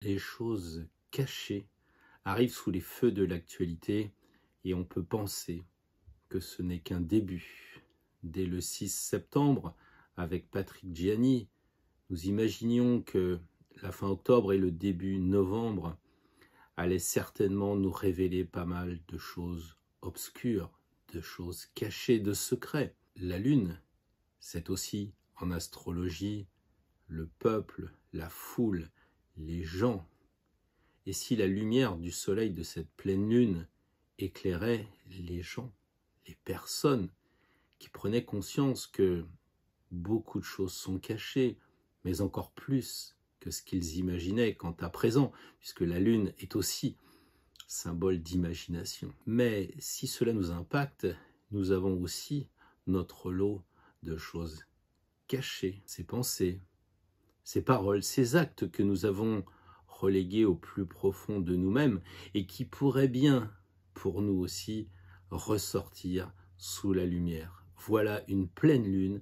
les choses cachées arrivent sous les feux de l'actualité et on peut penser que ce n'est qu'un début. Dès le 6 septembre, avec Patrick Gianni, nous imaginions que la fin octobre et le début novembre allaient certainement nous révéler pas mal de choses obscures, de choses cachées, de secrets. La Lune, c'est aussi en astrologie le peuple, la foule, les gens. Et si la lumière du soleil de cette pleine lune éclairait les gens, les personnes qui prenaient conscience que beaucoup de choses sont cachées, mais encore plus que ce qu'ils imaginaient quant à présent, puisque la lune est aussi symbole d'imagination. Mais si cela nous impacte, nous avons aussi notre lot de choses cachées, ces pensées, ces paroles, ces actes que nous avons relégués au plus profond de nous-mêmes et qui pourraient bien, pour nous aussi, ressortir sous la lumière. Voilà une pleine lune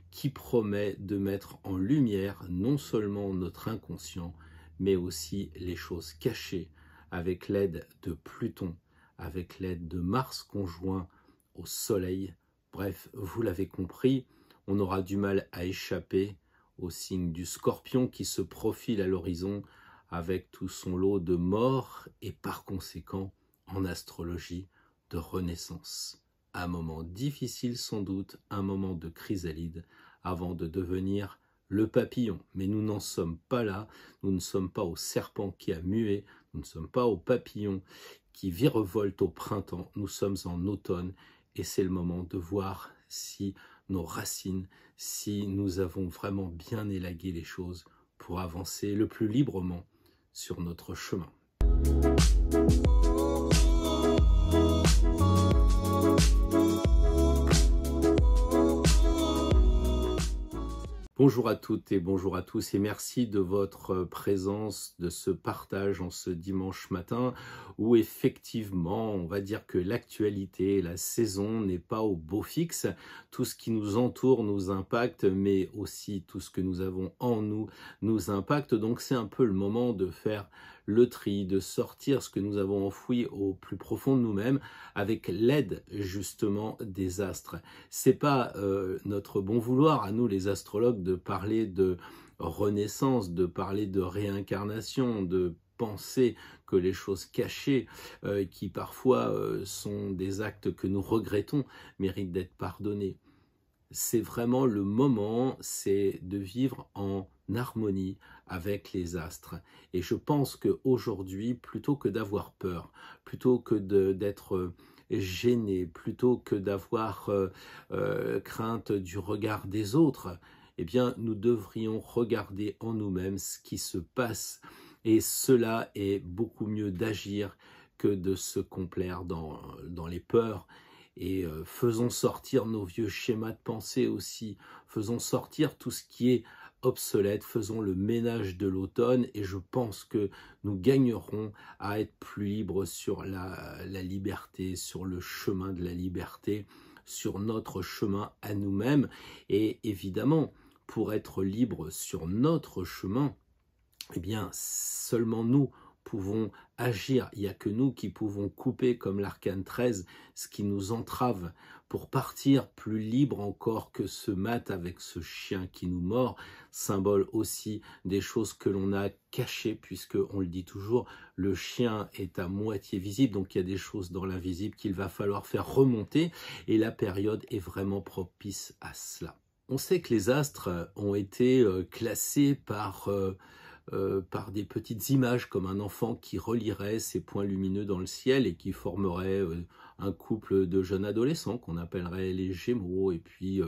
qui promet de mettre en lumière non seulement notre inconscient, mais aussi les choses cachées, avec l'aide de Pluton, avec l'aide de Mars conjoint au Soleil. Bref, vous l'avez compris, on aura du mal à échapper au signe du Scorpion qui se profile à l'horizon avec tout son lot de morts et par conséquent, en astrologie, de renaissance. Un moment difficile sans doute, un moment de chrysalide avant de devenir le papillon. Mais nous n'en sommes pas là, nous ne sommes pas au serpent qui a mué, nous ne sommes pas au papillon qui virevolte au printemps, nous sommes en automne et c'est le moment de voir si nos racines, si nous avons vraiment bien élagué les choses pour avancer le plus librement sur notre chemin. Bonjour à toutes et bonjour à tous et merci de votre présence, de ce partage en ce dimanche matin où effectivement on va dire que l'actualité, la saison n'est pas au beau fixe. Tout ce qui nous entoure nous impacte mais aussi tout ce que nous avons en nous nous impacte. Donc c'est un peu le moment de faire le tri, de sortir ce que nous avons enfoui au plus profond de nous-mêmes avec l'aide justement des astres. C'est pas notre bon vouloir à nous les astrologues de parler de renaissance, de parler de réincarnation, de penser que les choses cachées qui parfois sont des actes que nous regrettons méritent d'être pardonnés. C'est vraiment le moment, c'est de vivre en harmonie avec les astres. Et je pense qu'aujourd'hui, plutôt que d'avoir peur, plutôt que d'être gêné, plutôt que d'avoir crainte du regard des autres, eh bien, nous devrions regarder en nous-mêmes ce qui se passe. Et cela est beaucoup mieux d'agir que de se complaire dans les peurs. Et faisons sortir nos vieux schémas de pensée aussi, faisons sortir tout ce qui est obsolète, faisons le ménage de l'automne et je pense que nous gagnerons à être plus libres sur la liberté, sur le chemin de la liberté, sur notre chemin à nous-mêmes et évidemment pour être libres sur notre chemin, eh bien seulement nous pouvons agir, il n'y a que nous qui pouvons couper comme l'arcane 13 ce qui nous entrave pour partir plus libre encore que ce mat avec ce chien qui nous mord, symbole aussi des choses que l'on a cachées puisque on le dit toujours, le chien est à moitié visible donc il y a des choses dans l'invisible qu'il va falloir faire remonter et la période est vraiment propice à cela. On sait que les astres ont été classés par des petites images comme un enfant qui relirait ses points lumineux dans le ciel et qui formerait un couple de jeunes adolescents qu'on appellerait les Gémeaux et puis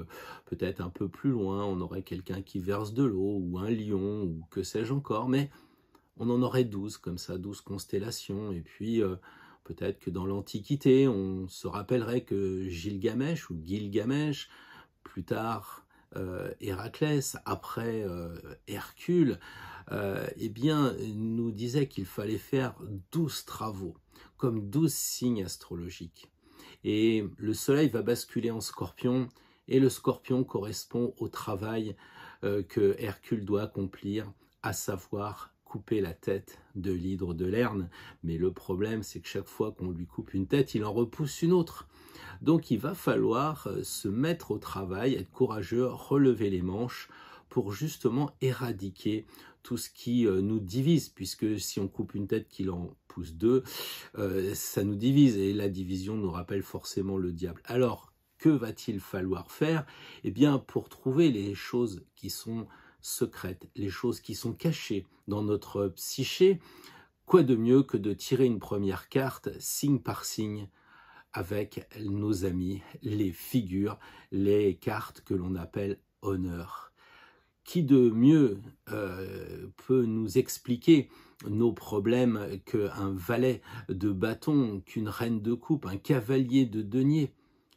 peut-être un peu plus loin on aurait quelqu'un qui verse de l'eau ou un lion ou que sais-je encore, mais on en aurait 12 comme ça, 12 constellations et puis peut-être que dans l'Antiquité on se rappellerait que Gilgamesh ou Gilgamesh, plus tard Héraclès, après Hercule, eh bien, nous disait qu'il fallait faire 12 travaux, comme 12 signes astrologiques. Et le soleil va basculer en scorpion, et le scorpion correspond au travail que Hercule doit accomplir, à savoir couper la tête de l'hydre de Lerne, mais le problème c'est que chaque fois qu'on lui coupe une tête, il en repousse une autre. Donc il va falloir se mettre au travail, être courageux, relever les manches pour justement éradiquer tout ce qui nous divise, puisque si on coupe une tête qu'il en pousse deux, ça nous divise, et la division nous rappelle forcément le diable. Alors, que va-t-il falloir faire? Eh bien, pour trouver les choses qui sont secrètes, les choses qui sont cachées dans notre psyché, quoi de mieux que de tirer une première carte, signe par signe, avec nos amis, les figures, les cartes que l'on appelle honneur. Qui de mieux peut nous expliquer nos problèmes qu'un valet de bâton, qu'une reine de coupe, un cavalier de denier?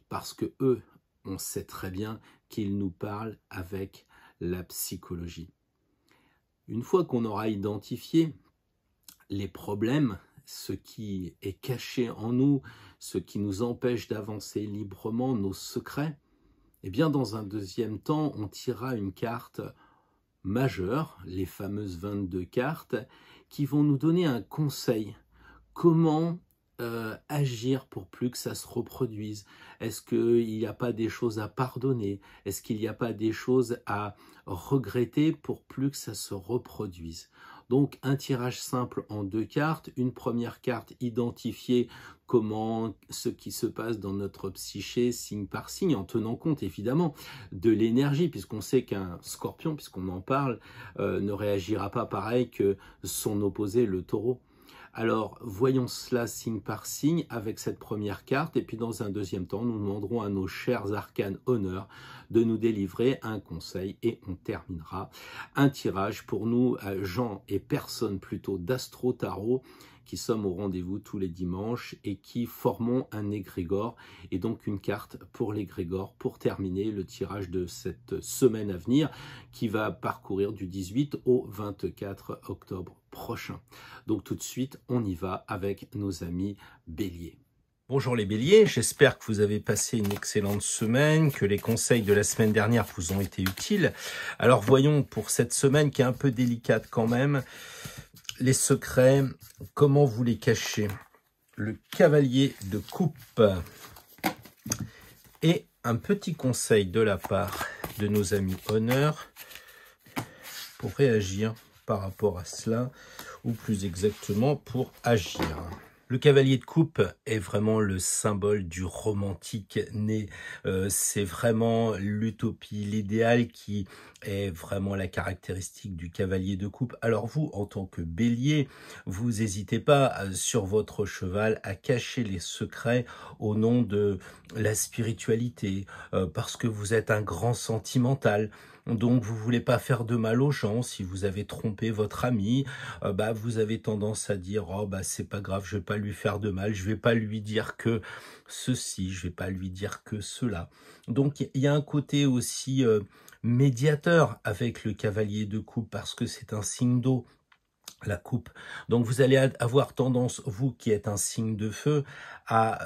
Parce que eux, on sait très bien qu'ils nous parlent avec la psychologie. Une fois qu'on aura identifié les problèmes, ce qui est caché en nous, ce qui nous empêche d'avancer librement, nos secrets, eh bien dans un deuxième temps, on tirera une carte majeure, les fameuses 22 cartes, qui vont nous donner un conseil. Comment agir pour plus que ça se reproduise? Est-ce qu'il n'y a pas des choses à pardonner? Est-ce qu'il n'y a pas des choses à regretter pour plus que ça se reproduise? Donc un tirage simple en 2 cartes, une première carte identifier comment ce qui se passe dans notre psyché signe par signe, en tenant compte évidemment de l'énergie, puisqu'on sait qu'un scorpion, puisqu'on en parle, ne réagira pas pareil que son opposé le taureau. Alors, voyons cela signe par signe avec cette première carte, et puis dans un deuxième temps, nous demanderons à nos chers arcanes honneur de nous délivrer un conseil, et on terminera un tirage pour nous, gens et personnes plutôt d'Astro Tarot, qui sommes au rendez-vous tous les dimanches et qui formons un égrégore, et donc une carte pour l'égrégore pour terminer le tirage de cette semaine à venir qui va parcourir du 18 au 24 octobre prochain. Donc tout de suite, on y va avec nos amis Bélier. Bonjour les Béliers, j'espère que vous avez passé une excellente semaine, que les conseils de la semaine dernière vous ont été utiles. Alors voyons pour cette semaine qui est un peu délicate quand même, les secrets, comment vous les cachez? Le cavalier de coupe. Et un petit conseil de la part de nos amis honneur pour réagir par rapport à cela, ou plus exactement pour agir. Le cavalier de coupe est vraiment le symbole du romantique né. C'est vraiment l'utopie, l'idéal qui est vraiment la caractéristique du cavalier de coupe. Alors vous, en tant que bélier, vous n'hésitez pas sur votre cheval à cacher les secrets au nom de la spiritualité, parce que vous êtes un grand sentimental. Donc vous voulez pas faire de mal aux gens. Si vous avez trompé votre ami, vous avez tendance à dire oh c'est pas grave, je vais pas lui faire de mal, je vais pas lui dire que ceci, je vais pas lui dire que cela. Donc il y a un côté aussi médiateur avec le cavalier de coupe, parce que c'est un signe d'eau, la coupe. Donc vous allez avoir tendance, vous qui êtes un signe de feu, à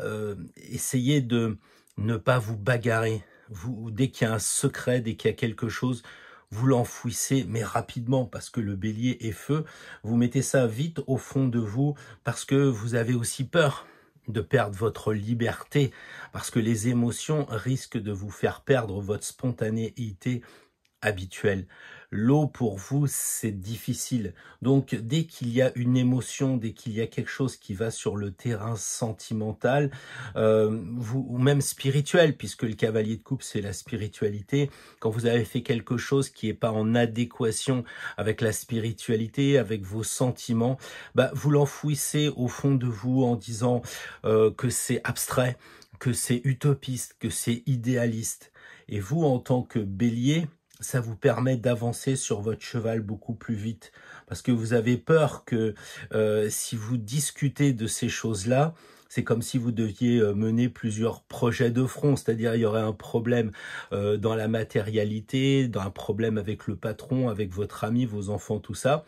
essayer de ne pas vous bagarrer. Vous, dès qu'il y a un secret, dès qu'il y a quelque chose, vous l'enfouissez, mais rapidement, parce que le bélier est feu. Vous mettez ça vite au fond de vous, parce que vous avez aussi peur de perdre votre liberté, parce que les émotions risquent de vous faire perdre votre spontanéité habituelle. L'eau, pour vous, c'est difficile. Donc, dès qu'il y a une émotion, dès qu'il y a quelque chose qui va sur le terrain sentimental, ou même spirituel, puisque le cavalier de coupe, c'est la spiritualité, quand vous avez fait quelque chose qui n'est pas en adéquation avec la spiritualité, avec vos sentiments, vous l'enfouissez au fond de vous en disant que c'est abstrait, que c'est utopiste, que c'est idéaliste. Et vous, en tant que bélier, ça vous permet d'avancer sur votre cheval beaucoup plus vite. Parce que vous avez peur que si vous discutez de ces choses-là, c'est comme si vous deviez mener plusieurs projets de front. C'est-à-dire il y aurait un problème dans la matérialité, un problème avec le patron, avec votre ami, vos enfants, tout ça.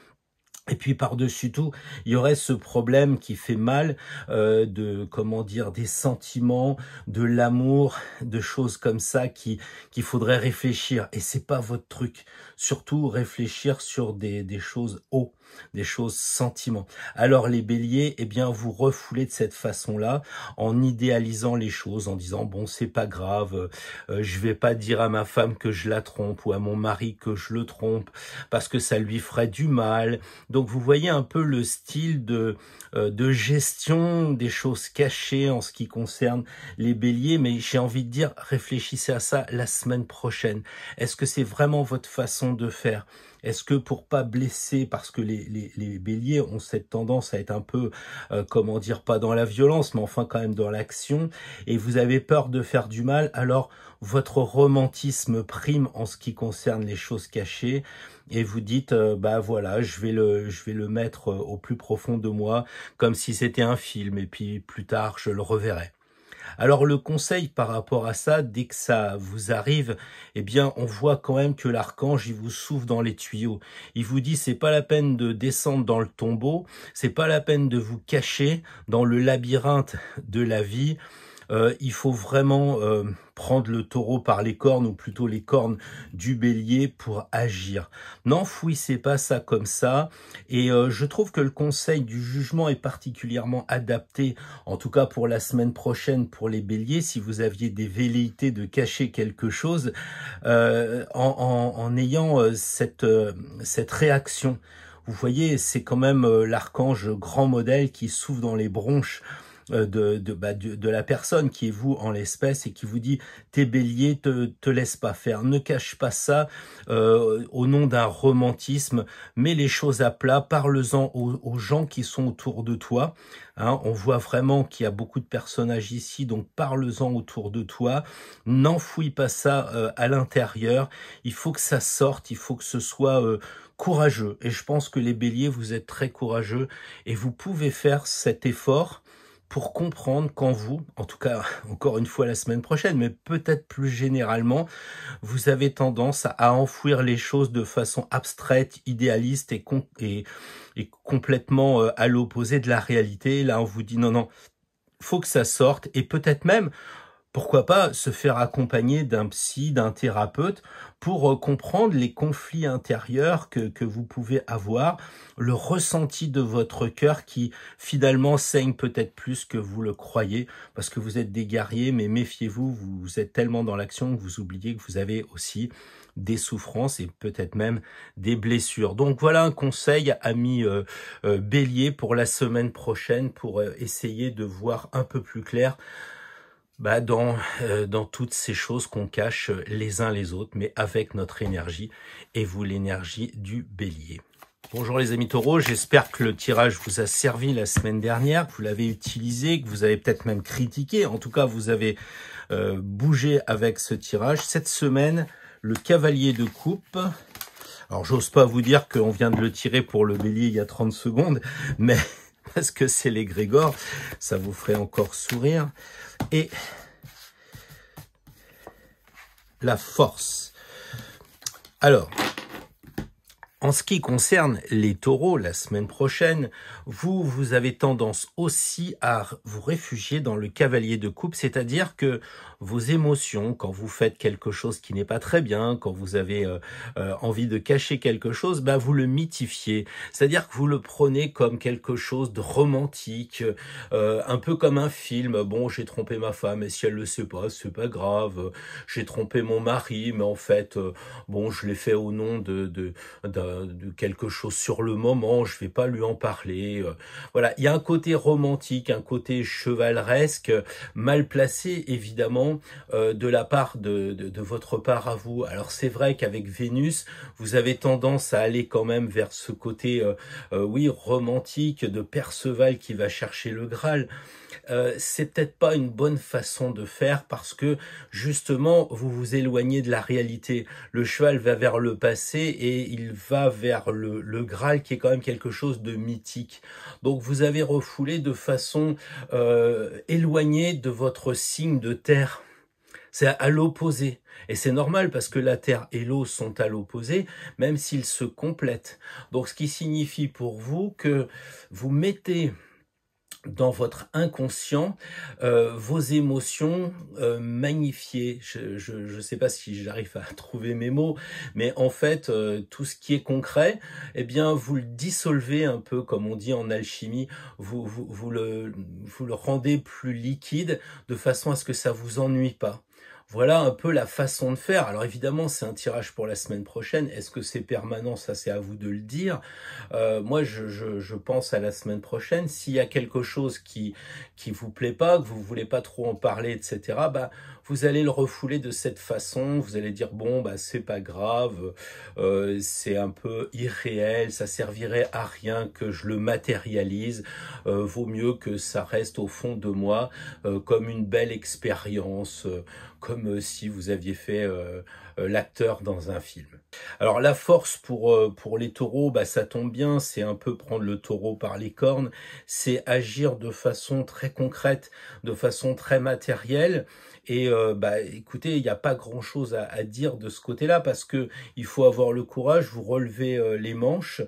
Et puis par-dessus tout, il y aurait ce problème qui fait mal des sentiments, de l'amour, de choses comme ça qu'il faudrait réfléchir. Et c'est pas votre truc. Surtout réfléchir sur des choses hautes. des choses sentiments. Alors les béliers, eh bien vous refoulez de cette façon-là, en idéalisant les choses, en disant bon c'est pas grave, je vais pas dire à ma femme que je la trompe ou à mon mari que je le trompe parce que ça lui ferait du mal. Donc vous voyez un peu le style de gestion des choses cachées en ce qui concerne les béliers, mais j'ai envie de dire, réfléchissez à ça la semaine prochaine. Est-ce que c'est vraiment votre façon de faire? Est-ce que pour pas blesser, parce que les béliers ont cette tendance à être un peu, comment dire, pas dans la violence, mais enfin quand même dans l'action, et vous avez peur de faire du mal, alors votre romantisme prime en ce qui concerne les choses cachées, et vous dites, bah voilà, je vais le mettre au plus profond de moi, comme si c'était un film, et puis plus tard je le reverrai. Alors le conseil par rapport à ça, dès que ça vous arrive, eh bien on voit quand même que l'archange il vous souffle dans les tuyaux. Il vous dit c'est pas la peine de descendre dans le tombeau, c'est pas la peine de vous cacher dans le labyrinthe de la vie. Il faut vraiment prendre le taureau par les cornes, ou plutôt les cornes du bélier pour agir. N'enfouissez pas ça comme ça, et je trouve que le conseil du jugement est particulièrement adapté, en tout cas pour la semaine prochaine pour les béliers, si vous aviez des velléités de cacher quelque chose, en ayant cette réaction. Vous voyez, c'est quand même l'archange grand modèle qui souffle dans les bronches de la personne qui est vous en l'espèce, et qui vous dit t'es bélier, te laisse pas faire, ne cache pas ça au nom d'un romantisme, mets les choses à plat, parle-en aux gens qui sont autour de toi. Hein, on voit vraiment qu'il y a beaucoup de personnages ici, donc parle-en autour de toi, n'enfouis pas ça à l'intérieur, il faut que ça sorte, il faut que ce soit courageux, et je pense que les béliers, vous êtes très courageux, et vous pouvez faire cet effort pour comprendre quand vous, en tout cas encore une fois la semaine prochaine, mais peut-être plus généralement, vous avez tendance à enfouir les choses de façon abstraite, idéaliste et complètement à l'opposé de la réalité. Là, on vous dit non, faut que ça sorte, et peut-être même, pourquoi pas se faire accompagner d'un psy, d'un thérapeute pour comprendre les conflits intérieurs que vous pouvez avoir, le ressenti de votre cœur qui finalement saigne peut-être plus que vous le croyez, parce que vous êtes des guerriers, mais méfiez-vous, vous êtes tellement dans l'action que vous oubliez que vous avez aussi des souffrances et peut-être même des blessures. Donc voilà un conseil, amis bélier, pour la semaine prochaine, pour essayer de voir un peu plus clair dans toutes ces choses qu'on cache les uns les autres, mais avec notre énergie, et vous l'énergie du bélier. Bonjour les amis taureaux, j'espère que le tirage vous a servi la semaine dernière, que vous l'avez utilisé, que vous avez peut-être même critiqué, en tout cas vous avez bougé avec ce tirage. Cette semaine, le cavalier de coupe. Alors j'ose pas vous dire qu'on vient de le tirer pour le bélier il y a 30 secondes, mais parce que c'est l'égrégore, ça vous ferait encore sourire. Et la force. Alors, en ce qui concerne les taureaux, la semaine prochaine, vous avez tendance aussi à vous réfugier dans le cavalier de coupe, c'est-à-dire que vos émotions, quand vous faites quelque chose qui n'est pas très bien, quand vous avez envie de cacher quelque chose, vous le mythifiez. C'est-à-dire que vous le prenez comme quelque chose de romantique, un peu comme un film. Bon, j'ai trompé ma femme, et si elle le sait pas, c'est pas grave. J'ai trompé mon mari, mais en fait, bon, je l'ai fait au nom de quelque chose sur le moment, je vais pas lui en parler. Voilà, il y a un côté romantique, un côté chevaleresque, mal placé évidemment de la part de votre part à vous. Alors c'est vrai qu'avec Vénus, vous avez tendance à aller quand même vers ce côté oui, romantique, de Perceval qui va chercher le Graal. C'est peut-être pas une bonne façon de faire, parce que justement vous vous éloignez de la réalité. Le cheval va vers le passé et il va vers le Graal, qui est quand même quelque chose de mythique. Donc vous avez refoulé de façon éloignée de votre signe de terre. C'est à l'opposé. Et c'est normal, parce que la terre et l'eau sont à l'opposé, même s'ils se complètent. Donc ce qui signifie pour vous que vous mettez dans votre inconscient vos émotions magnifiées. Je sais pas si j'arrive à trouver mes mots, mais en fait, tout ce qui est concret, eh bien, vous le dissolvez un peu, comme on dit en alchimie, vous le rendez plus liquide, de façon à ce que ça vous ennuie pas. Voilà un peu la façon de faire. Alors évidemment, c'est un tirage pour la semaine prochaine. Est-ce que c'est permanent? Ça, c'est à vous de le dire. Moi, je pense à la semaine prochaine. S'il y a quelque chose qui vous plaît pas, que vous voulez pas trop en parler, etc., bah, vous allez le refouler de cette façon. Vous allez dire, bon, bah, c'est pas grave, c'est un peu irréel, ça servirait à rien que je le matérialise. Vaut mieux que ça reste au fond de moi comme une belle expérience, comme si vous aviez fait l'acteur dans un film. Alors la force pour les taureaux, bah, ça tombe bien, c'est un peu prendre le taureau par les cornes, c'est agir de façon très concrète, de façon très matérielle. Et bah, écoutez, il n'y a pas grand-chose à dire de ce côté-là, parce que il faut avoir le courage, vous relever les manches,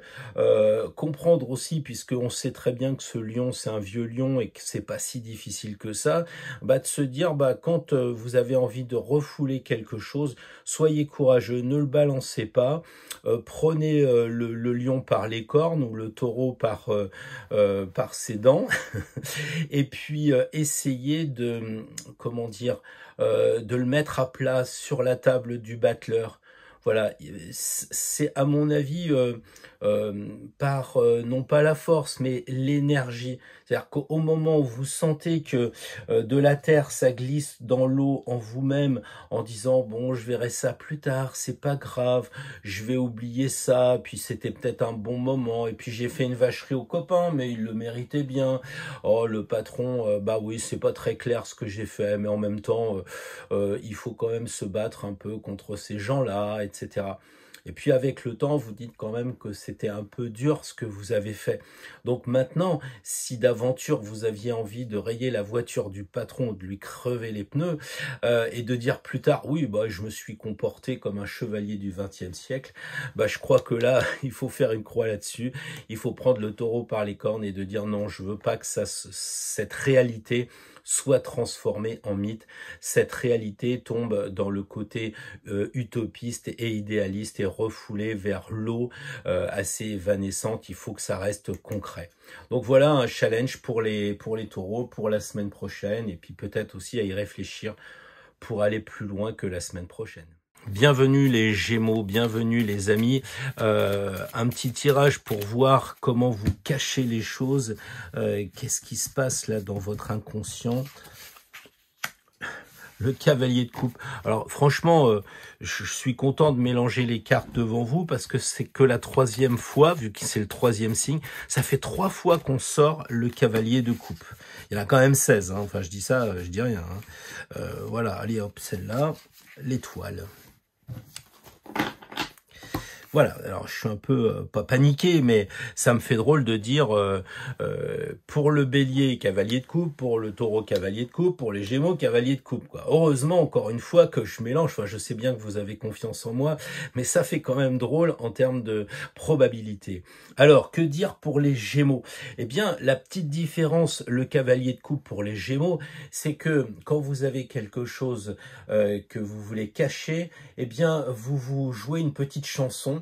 comprendre aussi, puisqu'on sait très bien que ce lion, c'est un vieux lion et que c'est pas si difficile que ça, bah, de se dire, bah, quand vous avez envie de refouler quelque chose, soyez courageux, ne le balancez pas, prenez le lion par les cornes ou le taureau par ses dents, et puis essayez de, comment dire, de le mettre à plat sur la table du battleur. Voilà, c'est à mon avis par non pas la force, mais l'énergie. C'est-à-dire qu'au moment où vous sentez que de la terre ça glisse dans l'eau en vous-même, en disant bon, je verrai ça plus tard, c'est pas grave, je vais oublier ça, puis c'était peut-être un bon moment, et puis j'ai fait une vacherie au copain, mais il le méritait bien. Oh, le patron, bah oui, c'est pas très clair ce que j'ai fait, mais en même temps, il faut quand même se battre un peu contre ces gens-là, etc. Et puis avec le temps, vous dites quand même que c'était un peu dur ce que vous avez fait. Donc maintenant, si d'aventure vous aviez envie de rayer la voiture du patron, de lui crever les pneus, et de dire plus tard, oui, bah, je me suis comporté comme un chevalier du XXe siècle, bah, je crois que là, il faut faire une croix là-dessus. Il faut prendre le taureau par les cornes et de dire non, je veux pas que cette réalité soit transformée en mythe. Cette réalité tombe dans le côté utopiste et idéaliste et refoulé vers l'eau assez évanescente. Il faut que ça reste concret. Donc voilà un challenge pour les taureaux pour la semaine prochaine, et puis peut-être aussi à y réfléchir pour aller plus loin que la semaine prochaine. Bienvenue les Gémeaux, bienvenue les amis. Un petit tirage pour voir comment vous cachez les choses. Qu'est-ce qui se passe là dans votre inconscient? Le cavalier de coupe. Alors franchement, je suis content de mélanger les cartes devant vous, parce que c'est que la 3e fois, vu que c'est le 3e signe, ça fait 3 fois qu'on sort le cavalier de coupe. Il y en a quand même 16, hein. Enfin je dis ça, je dis rien. Hein. Voilà, allez hop, celle-là, l'étoile. Voilà, alors je suis un peu, pas paniqué, mais ça me fait drôle de dire, pour le bélier, cavalier de coupe, pour le taureau, cavalier de coupe, pour les gémeaux, cavalier de coupe, quoi. Heureusement, encore une fois, que je mélange, enfin, je sais bien que vous avez confiance en moi, mais ça fait quand même drôle en termes de probabilité. Alors, que dire pour les gémeaux? Eh bien, la petite différence, le cavalier de coupe pour les gémeaux, c'est que quand vous avez quelque chose que vous voulez cacher, eh bien, vous jouez une petite chanson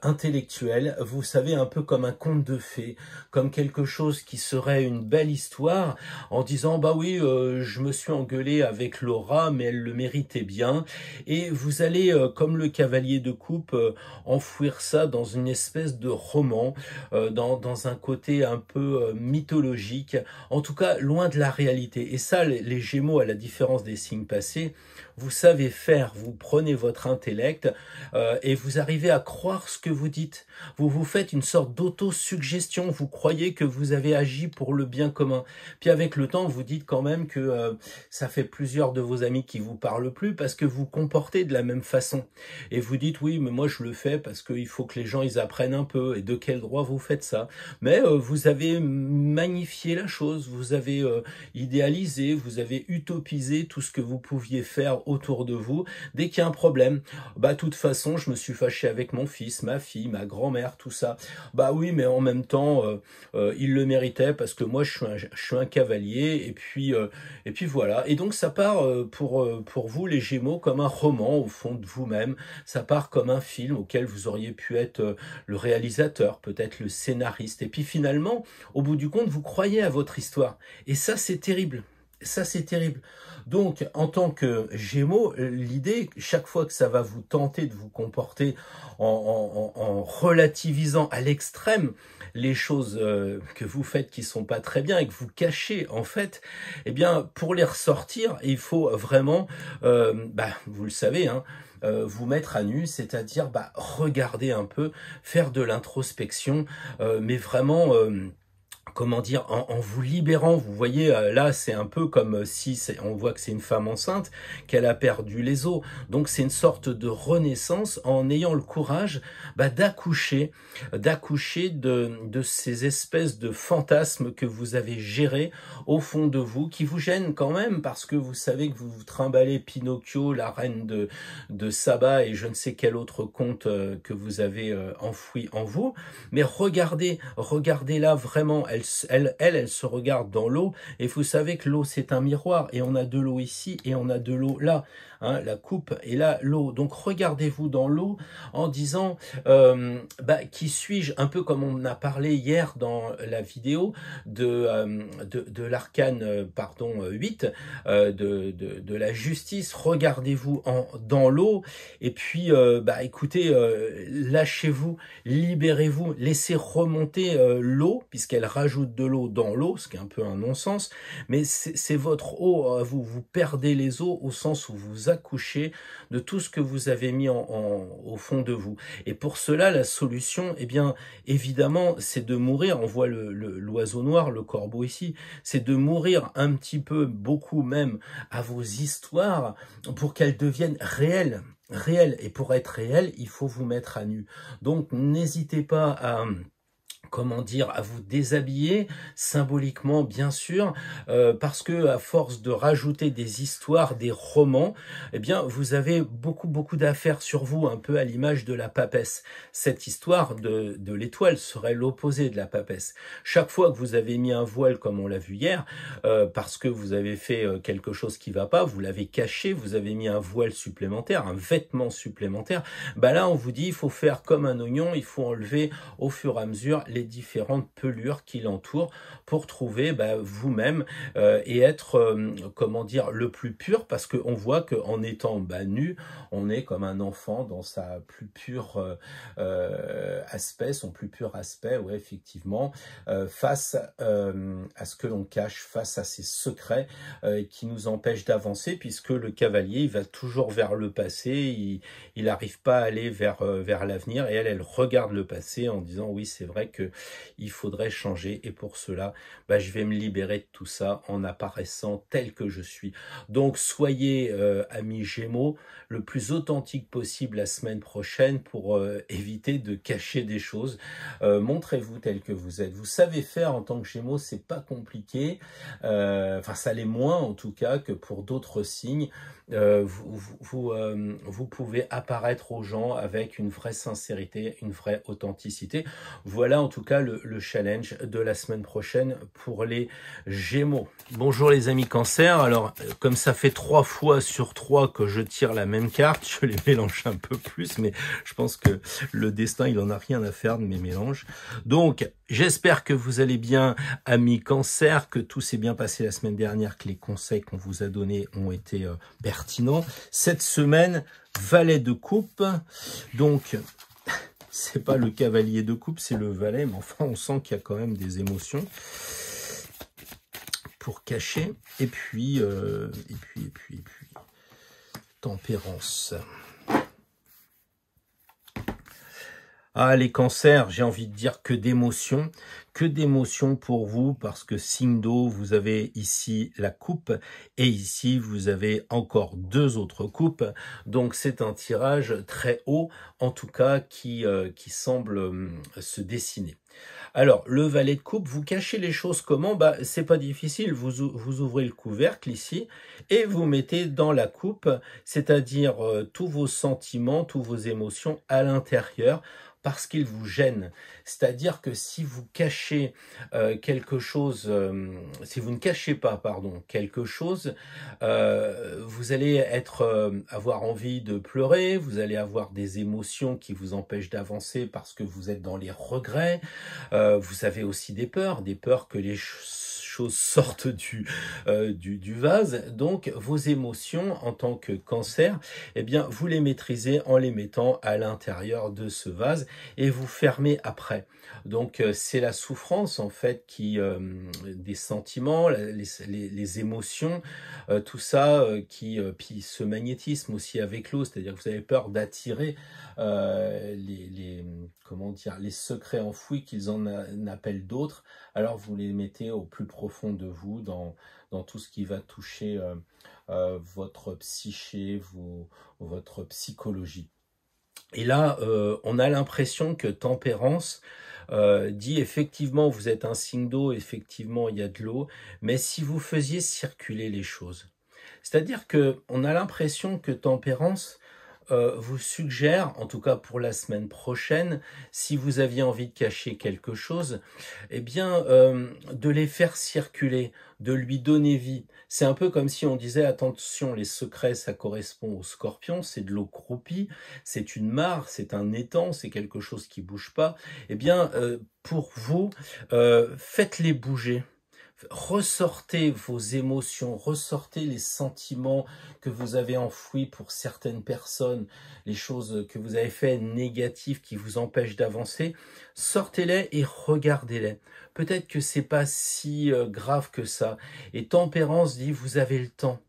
intellectuelle, vous savez, un peu comme un conte de fées, comme quelque chose qui serait une belle histoire, en disant bah oui, je me suis engueulé avec Laura, mais elle le méritait bien, et vous allez, comme le cavalier de coupe, enfouir ça dans une espèce de roman, dans un côté un peu mythologique, en tout cas loin de la réalité. Et ça, les Gémeaux, à la différence des signes passés, vous savez faire, vous prenez votre intellect et vous arrivez à croire ce que vous dites. Vous vous faites une sorte d'auto-suggestion, vous croyez que vous avez agi pour le bien commun. Puis avec le temps, vous dites quand même que ça fait plusieurs de vos amis qui vous parlent plus parce que vous comportez de la même façon. Et vous dites oui, mais moi je le fais parce qu'il faut que les gens ils apprennent un peu. Et de quel droit vous faites ça? Mais vous avez magnifié la chose, vous avez idéalisé, vous avez utopisé tout ce que vous pouviez faire autour de vous. Dès qu'il y a un problème, bah de toute façon, je me suis fâché avec mon fils, ma fille, ma grand-mère, tout ça. Bah oui, mais en même temps, il le méritait parce que moi, je suis un cavalier, et puis voilà. Et donc, ça part pour vous, les Gémeaux, comme un roman au fond de vous-même. Ça part comme un film auquel vous auriez pu être le réalisateur, peut-être le scénariste. Et puis finalement, au bout du compte, vous croyez à votre histoire. Et ça, c'est terrible. Ça, c'est terrible. Donc, en tant que Gémeaux, l'idée, chaque fois que ça va vous tenter de vous comporter en relativisant à l'extrême les choses que vous faites qui sont pas très bien et que vous cachez, en fait, eh bien, pour les ressortir, il faut vraiment, vous le savez, hein, vous mettre à nu, c'est-à-dire regarder un peu, faire de l'introspection, mais vraiment... comment dire, en vous libérant, vous voyez, là, c'est un peu comme si on voit que c'est une femme enceinte, qu'elle a perdu les os. Donc, c'est une sorte de renaissance en ayant le courage d'accoucher de ces espèces de fantasmes que vous avez gérés au fond de vous, qui vous gênent quand même, parce que vous savez que vous vous trimballez Pinocchio, la reine de Saba et je ne sais quel autre conte que vous avez enfoui en vous. Mais regardez-la vraiment, elle se regarde dans l'eau, et vous savez que l'eau c'est un miroir, et on a de l'eau ici, et on a de l'eau là, hein, la coupe, et là l'eau. Donc regardez-vous dans l'eau en disant, qui suis-je, un peu comme on a parlé hier dans la vidéo de l'arcane 8, de la justice. Regardez-vous dans l'eau, et puis écoutez, lâchez-vous, libérez-vous, laissez remonter l'eau, puisqu'elle rajoute de l'eau dans l'eau, ce qui est un peu un non-sens, mais c'est votre eau, vous perdez les eaux au sens où vous accouchez de tout ce que vous avez mis au fond de vous. Et pour cela, la solution, eh bien, évidemment, c'est de mourir. On voit l'oiseau noir, le corbeau ici, c'est de mourir un petit peu, beaucoup même, à vos histoires pour qu'elles deviennent réelles. Et pour être réelles, il faut vous mettre à nu. Donc, n'hésitez pas à vous déshabiller, symboliquement bien sûr, parce que à force de rajouter des histoires, des romans, eh bien vous avez beaucoup d'affaires sur vous, un peu à l'image de la papesse. Cette histoire de l'étoile serait l'opposé de la papesse. Chaque fois que vous avez mis un voile, comme on l'a vu hier, parce que vous avez fait quelque chose qui va pas, vous l'avez caché, vous avez mis un voile supplémentaire, un vêtement supplémentaire, là on vous dit il faut faire comme un oignon, il faut enlever au fur et à mesure les différentes pelures qui l'entourent pour trouver vous-même et être le plus pur, parce qu'on voit qu'en étant nu, on est comme un enfant dans sa plus pure aspect, son plus pur aspect, ouais, effectivement, face à ce que l'on cache, face à ces secrets qui nous empêchent d'avancer, puisque le cavalier il va toujours vers le passé, il n'arrive pas à aller vers l'avenir, et elle regarde le passé en disant oui, c'est vrai que il faudrait changer, et pour cela je vais me libérer de tout ça en apparaissant tel que je suis. Donc soyez amis Gémeaux le plus authentique possible la semaine prochaine pour éviter de cacher des choses. Montrez-vous tel que vous êtes. Vous savez faire en tant que Gémeaux, c'est pas compliqué, ça l'est moins en tout cas que pour d'autres signes. Vous pouvez apparaître aux gens avec une vraie sincérité, une vraie authenticité. Voilà en tout cas le challenge de la semaine prochaine pour les Gémeaux. Bonjour les amis Cancer. Alors comme ça fait 3 fois sur 3 que je tire la même carte, je les mélange un peu plus, mais je pense que le destin il en a rien à faire de mes mélanges. Donc j'espère que vous allez bien amis Cancer, que tout s'est bien passé la semaine dernière, que les conseils qu'on vous a donnés ont été pertinents. Cette semaine, valet de coupe, donc c'est pas le cavalier de coupe, c'est le valet, mais enfin on sent qu'il y a quand même des émotions pour cacher. Et puis tempérance. Ah, les cancers, j'ai envie de dire que d'émotions pour vous, parce que signe d'eau, vous avez ici la coupe, et ici, vous avez encore deux autres coupes, donc c'est un tirage très haut, en tout cas, qui semble se dessiner. Alors, le valet de coupe, vous cachez les choses comment? Bah, c'est pas difficile, vous ouvrez le couvercle ici, et vous mettez dans la coupe, c'est-à-dire tous vos sentiments, tous vos émotions à l'intérieur, parce qu'ils vous gênent. C'est-à-dire que si vous cachez quelque chose, si vous ne cachez pas, pardon, quelque chose, vous allez avoir envie de pleurer, vous allez avoir des émotions qui vous empêchent d'avancer parce que vous êtes dans les regrets. Vous avez aussi des peurs que les choses sortent du vase. Donc, vos émotions en tant que cancer, eh bien, vous les maîtrisez en les mettant à l'intérieur de ce vase et vous fermez après. Donc, c'est la souffrance, en fait, des sentiments, les émotions, tout ça, puis ce magnétisme aussi avec l'eau, c'est-à-dire que vous avez peur d'attirer comment dire, les secrets enfouis qu'ils en appellent d'autres, alors vous les mettez au plus profond de vous, dans tout ce qui va toucher votre psyché, votre psychologie. Et là, on a l'impression que Tempérance dit effectivement, vous êtes un signe d'eau, effectivement, il y a de l'eau, mais si vous faisiez circuler les choses. C'est-à-dire que on a l'impression que Tempérance vous suggère, en tout cas pour la semaine prochaine, si vous aviez envie de cacher quelque chose, eh bien, de les faire circuler, de lui donner vie. C'est un peu comme si on disait, attention, les secrets, ça correspond au scorpion, c'est de l'eau croupie, c'est une mare, c'est un étang, c'est quelque chose qui bouge pas. Eh bien, pour vous, faites-les bouger. Ressortez vos émotions, ressortez les sentiments que vous avez enfouis pour certaines personnes, les choses que vous avez fait négatives qui vous empêchent d'avancer, sortez-les et regardez-les. Peut-être que c'est pas si grave que ça. Et Tempérance dit, vous avez le temps.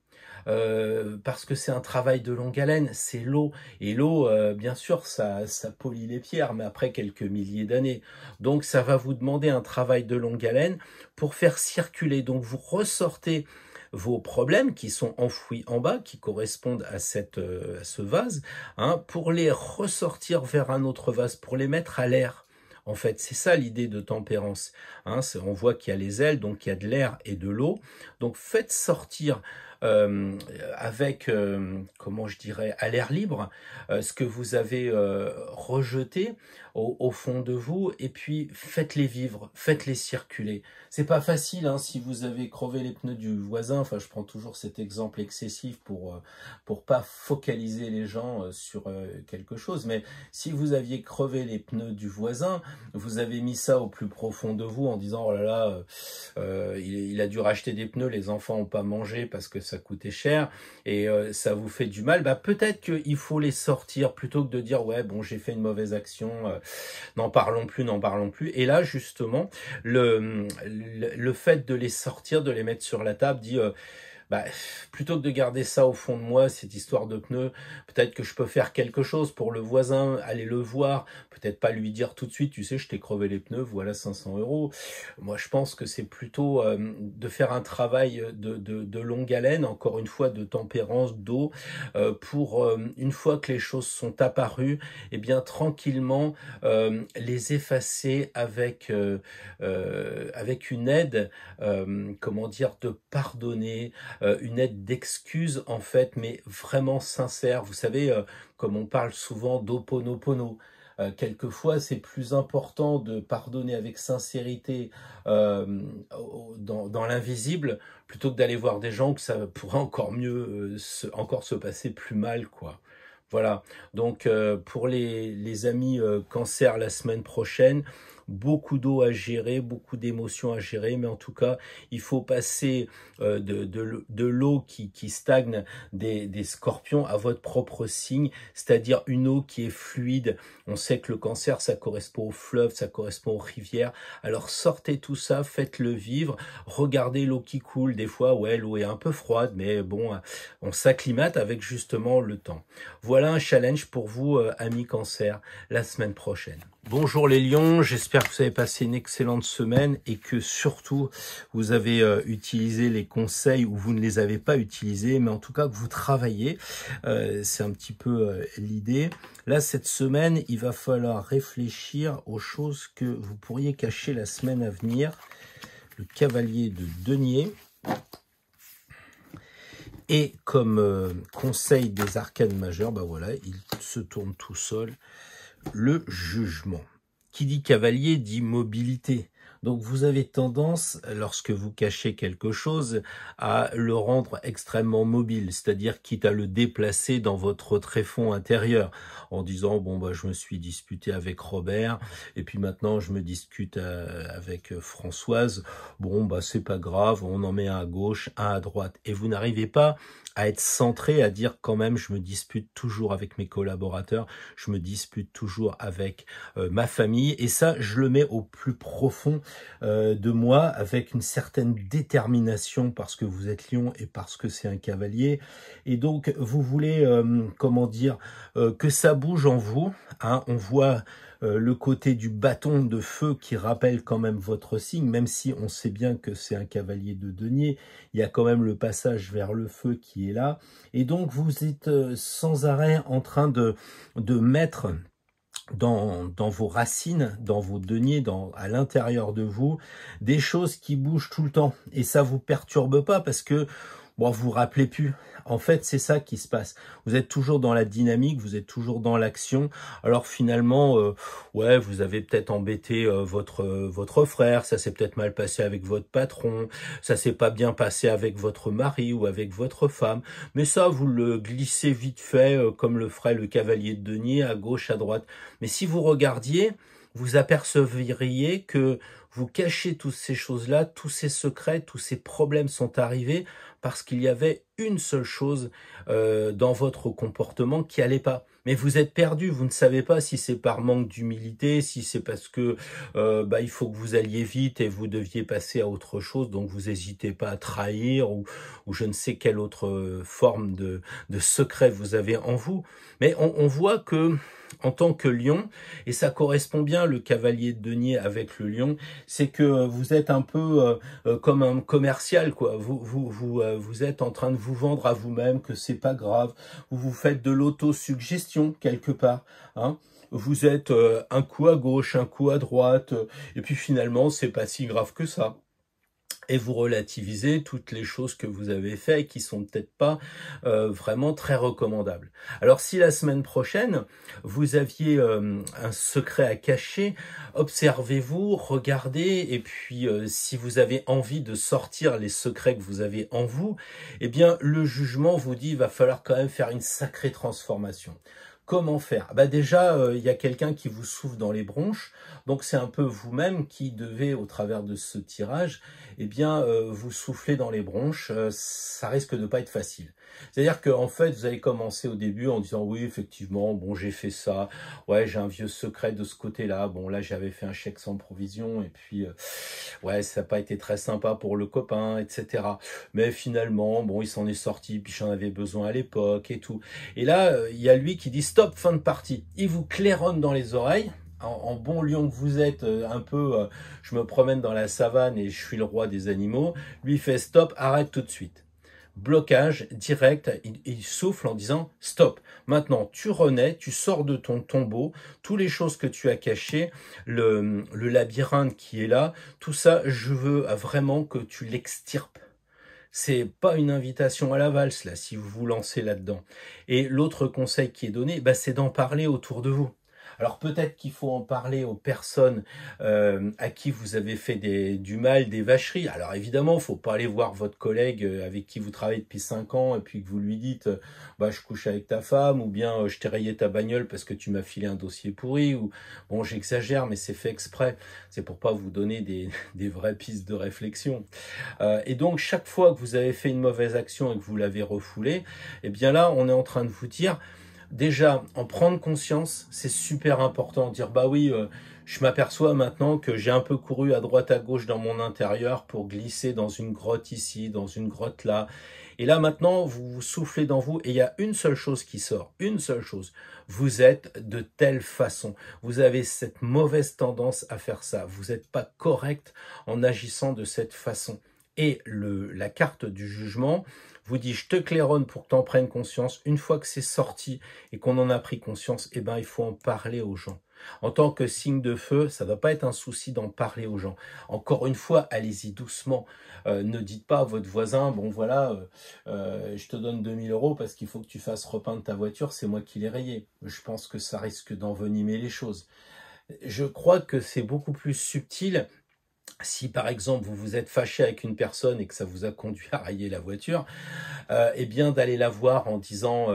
Parce que c'est un travail de longue haleine, c'est l'eau. Et l'eau, bien sûr, ça polit les pierres, mais après quelques milliers d'années. Donc, ça va vous demander un travail de longue haleine pour faire circuler. Donc, vous ressortez vos problèmes qui sont enfouis en bas, qui correspondent à ce vase, hein, pour les ressortir vers un autre vase, pour les mettre à l'air. En fait, c'est ça l'idée de Tempérance. Hein, on voit qu'il y a les ailes, donc il y a de l'air et de l'eau. Donc, faites sortir avec, comment je dirais, à l'air libre, ce que vous avez rejeté au fond de vous, et puis faites-les vivre, faites-les circuler. C'est pas facile, hein, si vous avez crevé les pneus du voisin, enfin je prends toujours cet exemple excessif pour pas focaliser les gens sur quelque chose, mais si vous aviez crevé les pneus du voisin, vous avez mis ça au plus profond de vous en disant, oh là là, il a dû racheter des pneus, les enfants n'ont pas mangé parce que ça coûtait cher, et ça vous fait du mal, bah peut-être qu'il faut les sortir, plutôt que de dire, ouais, bon, j'ai fait une mauvaise action, n'en parlons plus, n'en parlons plus. Et là, justement, le fait de les sortir, de les mettre sur la table, dit... bah, plutôt que de garder ça au fond de moi, cette histoire de pneus, peut-être que je peux faire quelque chose pour le voisin, aller le voir, peut-être pas lui dire tout de suite, tu sais, je t'ai crevé les pneus, voilà 500 €. Moi, je pense que c'est plutôt de faire un travail de longue haleine, encore une fois, de tempérance, d'eau, pour, une fois que les choses sont apparues, eh bien, tranquillement, les effacer avec une aide, comment dire, de pardonner, une aide d'excuse en fait, mais vraiment sincère. Vous savez, comme on parle souvent d'Ho'oponopono, quelquefois c'est plus important de pardonner avec sincérité dans l'invisible, plutôt que d'aller voir des gens que ça pourrait encore mieux, encore se passer plus mal, quoi. Voilà, donc pour les amis cancer la semaine prochaine, beaucoup d'eau à gérer, beaucoup d'émotions à gérer, mais en tout cas, il faut passer de l'eau qui stagne des scorpions à votre propre signe, c'est-à-dire une eau qui est fluide. On sait que le cancer, ça correspond aux fleuves, ça correspond aux rivières. Alors sortez tout ça, faites-le vivre, regardez l'eau qui coule. Des fois, ouais, l'eau est un peu froide, mais bon, on s'acclimate avec justement le temps. Voilà un challenge pour vous, amis cancer, la semaine prochaine. Bonjour les lions, j'espère que vous avez passé une excellente semaine et que surtout vous avez utilisé les conseils ou vous ne les avez pas utilisés, mais en tout cas que vous travaillez, c'est un petit peu l'idée. Là, cette semaine, il va falloir réfléchir aux choses que vous pourriez cacher la semaine à venir. Le cavalier de denier. Et comme conseil des arcanes majeures, bah voilà, il se tourne tout seul. Le jugement. Qui dit cavalier dit mobilité. Donc vous avez tendance, lorsque vous cachez quelque chose, à le rendre extrêmement mobile, c'est-à-dire quitte à le déplacer dans votre tréfonds intérieur, en disant bon bah je me suis disputé avec Robert, et puis maintenant je me discute avec Françoise, bon bah c'est pas grave, on en met un à gauche, un à droite, et vous n'arrivez pas à être centré, à dire quand même je me dispute toujours avec mes collaborateurs, je me dispute toujours avec ma famille, et ça je le mets au plus profond de moi, avec une certaine détermination, parce que vous êtes lion et parce que c'est un cavalier, et donc vous voulez, comment dire, que ça bouge en vous, hein. On voit le côté du bâton de feu qui rappelle quand même votre signe, même si on sait bien que c'est un cavalier de denier, il y a quand même le passage vers le feu qui est là, et donc vous êtes sans arrêt en train de mettre dans vos racines, dans vos deniers, à l'intérieur de vous, des choses qui bougent tout le temps. Et ça vous perturbe pas parce que bon, vous vous rappelez plus. En fait, c'est ça qui se passe. Vous êtes toujours dans la dynamique, vous êtes toujours dans l'action. Alors finalement, ouais, vous avez peut-être embêté votre frère, ça s'est peut-être mal passé avec votre patron, ça s'est pas bien passé avec votre mari ou avec votre femme. Mais ça, vous le glissez vite fait, comme le ferait le cavalier de denier, à gauche, à droite. Mais si vous regardiez, vous apercevriez que vous cachez toutes ces choses-là, tous ces secrets, tous ces problèmes sont arrivés parce qu'il y avait une seule chose dans votre comportement qui allait pas. Mais vous êtes perdu, vous ne savez pas si c'est par manque d'humilité, si c'est parce que bah, il faut que vous alliez vite et vous deviez passer à autre chose, donc vous n'hésitez pas à trahir ou je ne sais quelle autre forme de secret vous avez en vous. Mais on voit que en tant que lion, et ça correspond bien le cavalier de denier avec le lion, c'est que vous êtes un peu comme un commercial, quoi. Vous êtes en train de vous vendre à vous-même que c'est pas grave. Vous faites de l'autosuggestion quelque part, hein. Vous êtes un coup à gauche, un coup à droite, et puis finalement c'est pas si grave que ça. Et vous relativisez toutes les choses que vous avez faites et qui sont peut-être pas vraiment très recommandables. Alors si la semaine prochaine, vous aviez un secret à cacher, observez-vous, regardez, et puis si vous avez envie de sortir les secrets que vous avez en vous, eh bien le jugement vous dit il va falloir quand même faire une sacrée transformation. Comment faire? Bah déjà, il y a quelqu'un qui vous souffle dans les bronches, donc c'est un peu vous-même qui devez, au travers de ce tirage, eh bien, vous souffler dans les bronches. Ça risque de pas être facile. C'est-à-dire qu'en fait, vous allez commencer au début en disant oui, effectivement, bon, j'ai fait ça, ouais, j'ai un vieux secret de ce côté-là, bon, là, j'avais fait un chèque sans provision, et puis, ouais, ça n'a pas été très sympa pour le copain, etc. Mais finalement, bon, il s'en est sorti, puis j'en avais besoin à l'époque et tout. Et là, il y a lui qui dit stop, fin de partie. Il vous claironne dans les oreilles. En bon lion que vous êtes, un peu, je me promène dans la savane et je suis le roi des animaux. Lui fait stop, arrête tout de suite. Blocage direct, il souffle en disant stop. Maintenant, tu renais, tu sors de ton tombeau, toutes les choses que tu as cachées, le labyrinthe qui est là, tout ça, je veux vraiment que tu l'extirpes. C'est pas une invitation à la valse, là, si vous vous lancez là-dedans. Et l'autre conseil qui est donné, bah, c'est d'en parler autour de vous. Alors peut-être qu'il faut en parler aux personnes à qui vous avez fait du mal, des vacheries. Alors évidemment, il ne faut pas aller voir votre collègue avec qui vous travaillez depuis 5 ans et puis que vous lui dites bah, je couche avec ta femme, ou bien je t'ai rayé ta bagnole parce que tu m'as filé un dossier pourri, ou bon j'exagère mais c'est fait exprès, c'est pour pas vous donner des vraies pistes de réflexion. Et donc chaque fois que vous avez fait une mauvaise action et que vous l'avez refoulée, eh bien là on est en train de vous dire déjà, en prendre conscience, c'est super important. Dire, bah oui, je m'aperçois maintenant que j'ai un peu couru à droite à gauche dans mon intérieur pour glisser dans une grotte ici, dans une grotte là. Et là maintenant, vous vous soufflez dans vous et il y a une seule chose qui sort, une seule chose. Vous êtes de telle façon. Vous avez cette mauvaise tendance à faire ça. Vous n'êtes pas correct en agissant de cette façon. Et la carte du jugement vous dit, je te claironne pour que tu en prennes conscience. Une fois que c'est sorti et qu'on en a pris conscience, eh ben, il faut en parler aux gens. En tant que signe de feu, ça ne va pas être un souci d'en parler aux gens. Encore une fois, allez-y doucement. Ne dites pas à votre voisin, bon voilà, je te donne 2000 € parce qu'il faut que tu fasses repeindre ta voiture, c'est moi qui l'ai rayé. Je pense que ça risque d'envenimer les choses. Je crois que c'est beaucoup plus subtil. Si par exemple vous vous êtes fâché avec une personne et que ça vous a conduit à rayer la voiture, eh bien d'aller la voir en disant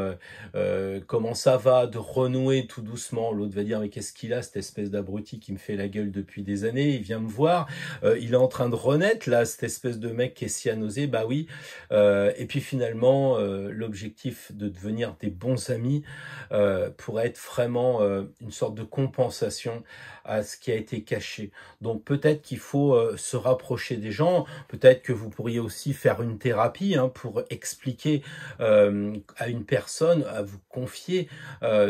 comment ça va, de renouer tout doucement. L'autre va dire mais qu'est-ce qu'il a, cette espèce d'abruti qui me fait la gueule depuis des années, il vient me voir, il est en train de renaître là, cette espèce de mec qui est cyanosé, bah oui. Et puis finalement l'objectif de devenir des bons amis pourrait être vraiment une sorte de compensation à ce qui a été caché. Donc peut-être qu'il faut se rapprocher des gens, peut-être que vous pourriez aussi faire une thérapie pour expliquer à une personne, à vous confier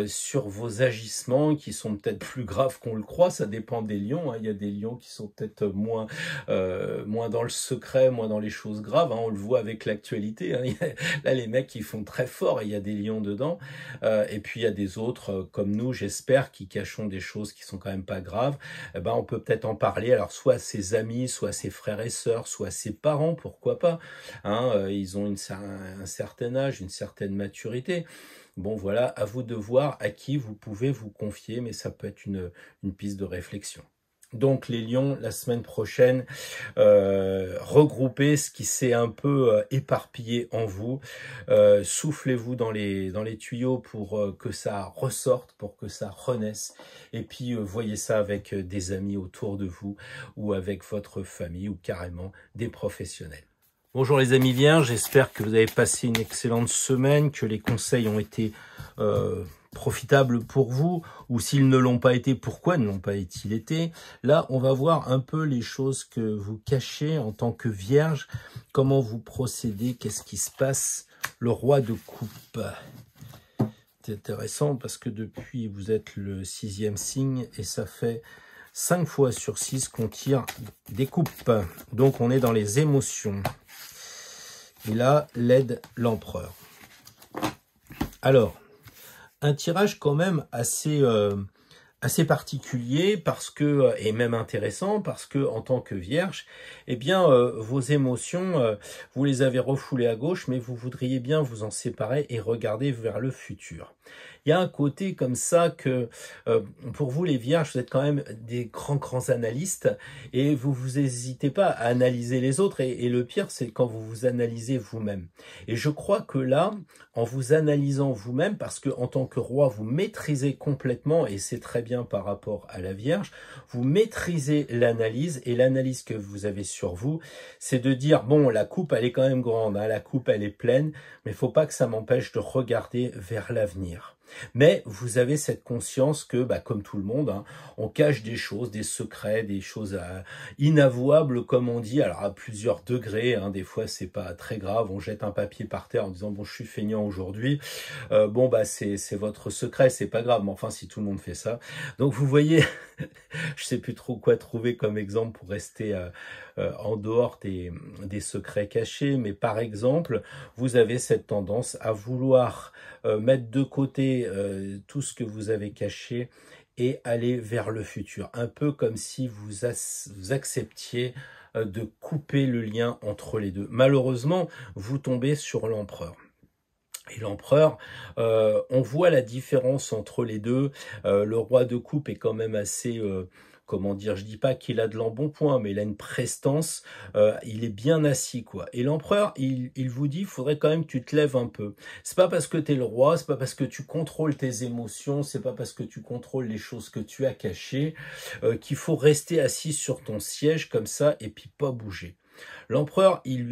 sur vos agissements qui sont peut-être plus graves qu'on le croit, ça dépend des lions, il y a des lions qui sont peut-être moins dans le secret, moins dans les choses graves, on le voit avec l'actualité, là les mecs ils font très fort et il y a des lions dedans, et puis il y a des autres comme nous, j'espère, qui cachons des choses qui sont quand même pas graves. On peut peut-être en parler, alors soit à ses amis, soit à ses frères et sœurs, soit à ses parents, pourquoi pas, ils ont un certain âge, une certaine maturité. Bon voilà, à vous de voir à qui vous pouvez vous confier, mais ça peut être une piste de réflexion. Donc les lions, la semaine prochaine, regroupez ce qui s'est un peu éparpillé en vous, soufflez-vous dans les tuyaux pour que ça ressorte, pour que ça renaisse, et puis voyez ça avec des amis autour de vous, ou avec votre famille, ou carrément des professionnels. Bonjour les amis vierges, j'espère que vous avez passé une excellente semaine, que les conseils ont été profitables pour vous, ou s'ils ne l'ont pas été, pourquoi ne l'ont-ils été? Là, on va voir un peu les choses que vous cachez en tant que vierge, comment vous procédez, qu'est-ce qui se passe. Le roi de coupe. C'est intéressant parce que depuis, vous êtes le 6e signe et ça fait 5 fois sur 6 qu'on tire des coupes. Donc, on est dans les émotions. Et là, l'aide l'empereur. Alors, un tirage quand même assez particulier parce que, et même intéressant parce que en tant que vierge, eh bien vos émotions, vous les avez refoulées à gauche, mais vous voudriez bien vous en séparer et regarder vers le futur. Il y a un côté comme ça que pour vous les vierges, vous êtes quand même des grands analystes et vous hésitez pas à analyser les autres et le pire c'est quand vous vous analysez vous-même. Et je crois que là, en vous analysant vous-même, parce que en tant que roi, vous maîtrisez complètement, et c'est très bien par rapport à la Vierge, vous maîtrisez l'analyse, et l'analyse que vous avez sur vous, c'est de dire, bon, la coupe, elle est quand même grande, la coupe, elle est pleine, mais il ne faut pas que ça m'empêche de regarder vers l'avenir. Mais vous avez cette conscience que, comme tout le monde, on cache des choses, des secrets, des choses inavouables, comme on dit, alors à plusieurs degrés, des fois c'est pas très grave, on jette un papier par terre en disant, bon, je suis feignant aujourd'hui, c'est votre secret, c'est pas grave, mais enfin, si tout le monde fait ça. Donc vous voyez, je sais plus trop quoi trouver comme exemple pour rester en dehors des secrets cachés, mais par exemple, vous avez cette tendance à vouloir mettre de côté tout ce que vous avez caché et aller vers le futur. Un peu comme si vous acceptiez de couper le lien entre les deux. Malheureusement, vous tombez sur l'empereur. Et l'empereur, on voit la différence entre les deux. Le roi de coupe est quand même assez... comment dire, je dis pas qu'il a de l'embonpoint, mais il a une prestance, il est bien assis, quoi. Et l'empereur, il vous dit, il faudrait quand même que tu te lèves un peu. C'est pas parce que tu es le roi, c'est pas parce que tu contrôles tes émotions, c'est pas parce que tu contrôles les choses que tu as cachées, qu'il faut rester assis sur ton siège comme ça et puis pas bouger. L'empereur, il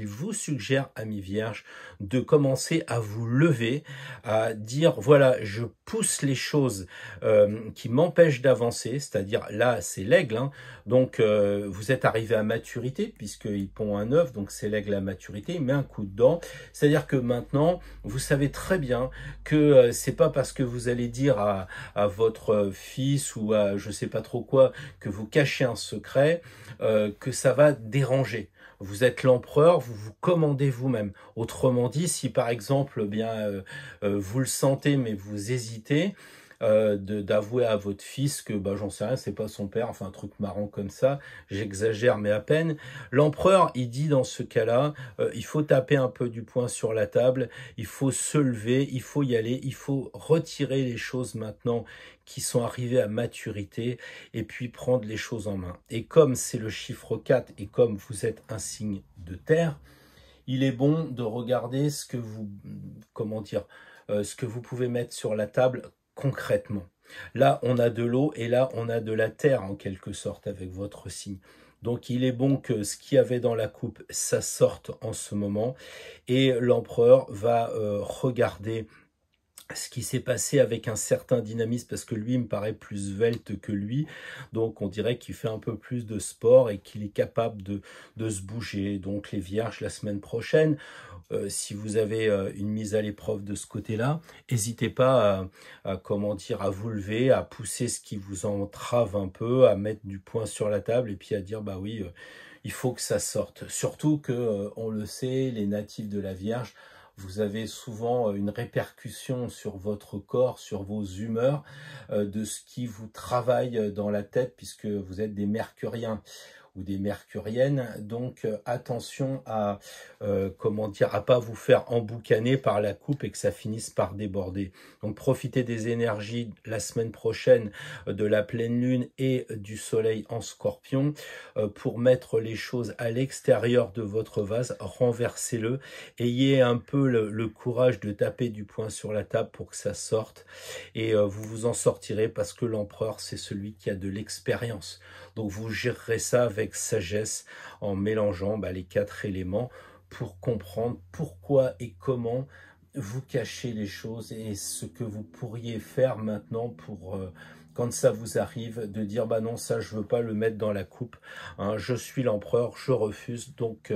vous suggère, amis vierges, de commencer à vous lever, à dire, voilà, je pousse les choses qui m'empêchent d'avancer, c'est-à-dire là, c'est l'aigle, hein, donc vous êtes arrivé à maturité, puisqu'il pond un œuf, donc c'est l'aigle à maturité, il met un coup dedans, c'est-à-dire que maintenant, vous savez très bien que c'est pas parce que vous allez dire à votre fils ou à je sais pas trop quoi, que vous cachez un secret, que ça va déranger. Vous êtes l'empereur, vous vous commandez vous-même. Autrement dit, si par exemple, vous le sentez mais vous hésitez, d'avouer à votre fils que j'en sais rien, c'est pas son père, enfin un truc marrant comme ça, j'exagère mais à peine. L'empereur, il dit dans ce cas-là, il faut taper un peu du poing sur la table, il faut se lever, il faut y aller, il faut retirer les choses maintenant qui sont arrivées à maturité et puis prendre les choses en main. Et comme c'est le chiffre 4 et comme vous êtes un signe de terre, il est bon de regarder ce que vous, ce que vous pouvez mettre sur la table concrètement. Là, on a de l'eau et là, on a de la terre en quelque sorte avec votre signe. Donc, il est bon que ce qu'il y avait dans la coupe, ça sorte en ce moment. Et l'empereur va regarder ce qui s'est passé avec un certain dynamisme, parce que lui me paraît plus svelte que lui, donc on dirait qu'il fait un peu plus de sport et qu'il est capable de se bouger. Donc les vierges, la semaine prochaine, si vous avez une mise à l'épreuve de ce côté-là, n'hésitez pas à vous lever, à pousser ce qui vous entrave un peu, à mettre du poing sur la table et puis à dire oui, il faut que ça sorte. Surtout que, on le sait, les natifs de la Vierge, vous avez souvent une répercussion sur votre corps, sur vos humeurs, de ce qui vous travaille dans la tête, puisque vous êtes des mercuriens ou des mercuriennes. Donc attention à à pas vous faire emboucaner par la coupe et que ça finisse par déborder. Donc profitez des énergies la semaine prochaine de la pleine lune et du soleil en Scorpion pour mettre les choses à l'extérieur de votre vase, renversez-le, ayez un peu le courage de taper du poing sur la table pour que ça sorte et vous vous en sortirez parce que l'empereur c'est celui qui a de l'expérience. Donc vous gérerez ça avec sagesse en mélangeant les 4 éléments pour comprendre pourquoi et comment vous cachez les choses et ce que vous pourriez faire maintenant pour, quand ça vous arrive, de dire non, ça je veux pas le mettre dans la coupe, hein, je suis l'empereur, je refuse, donc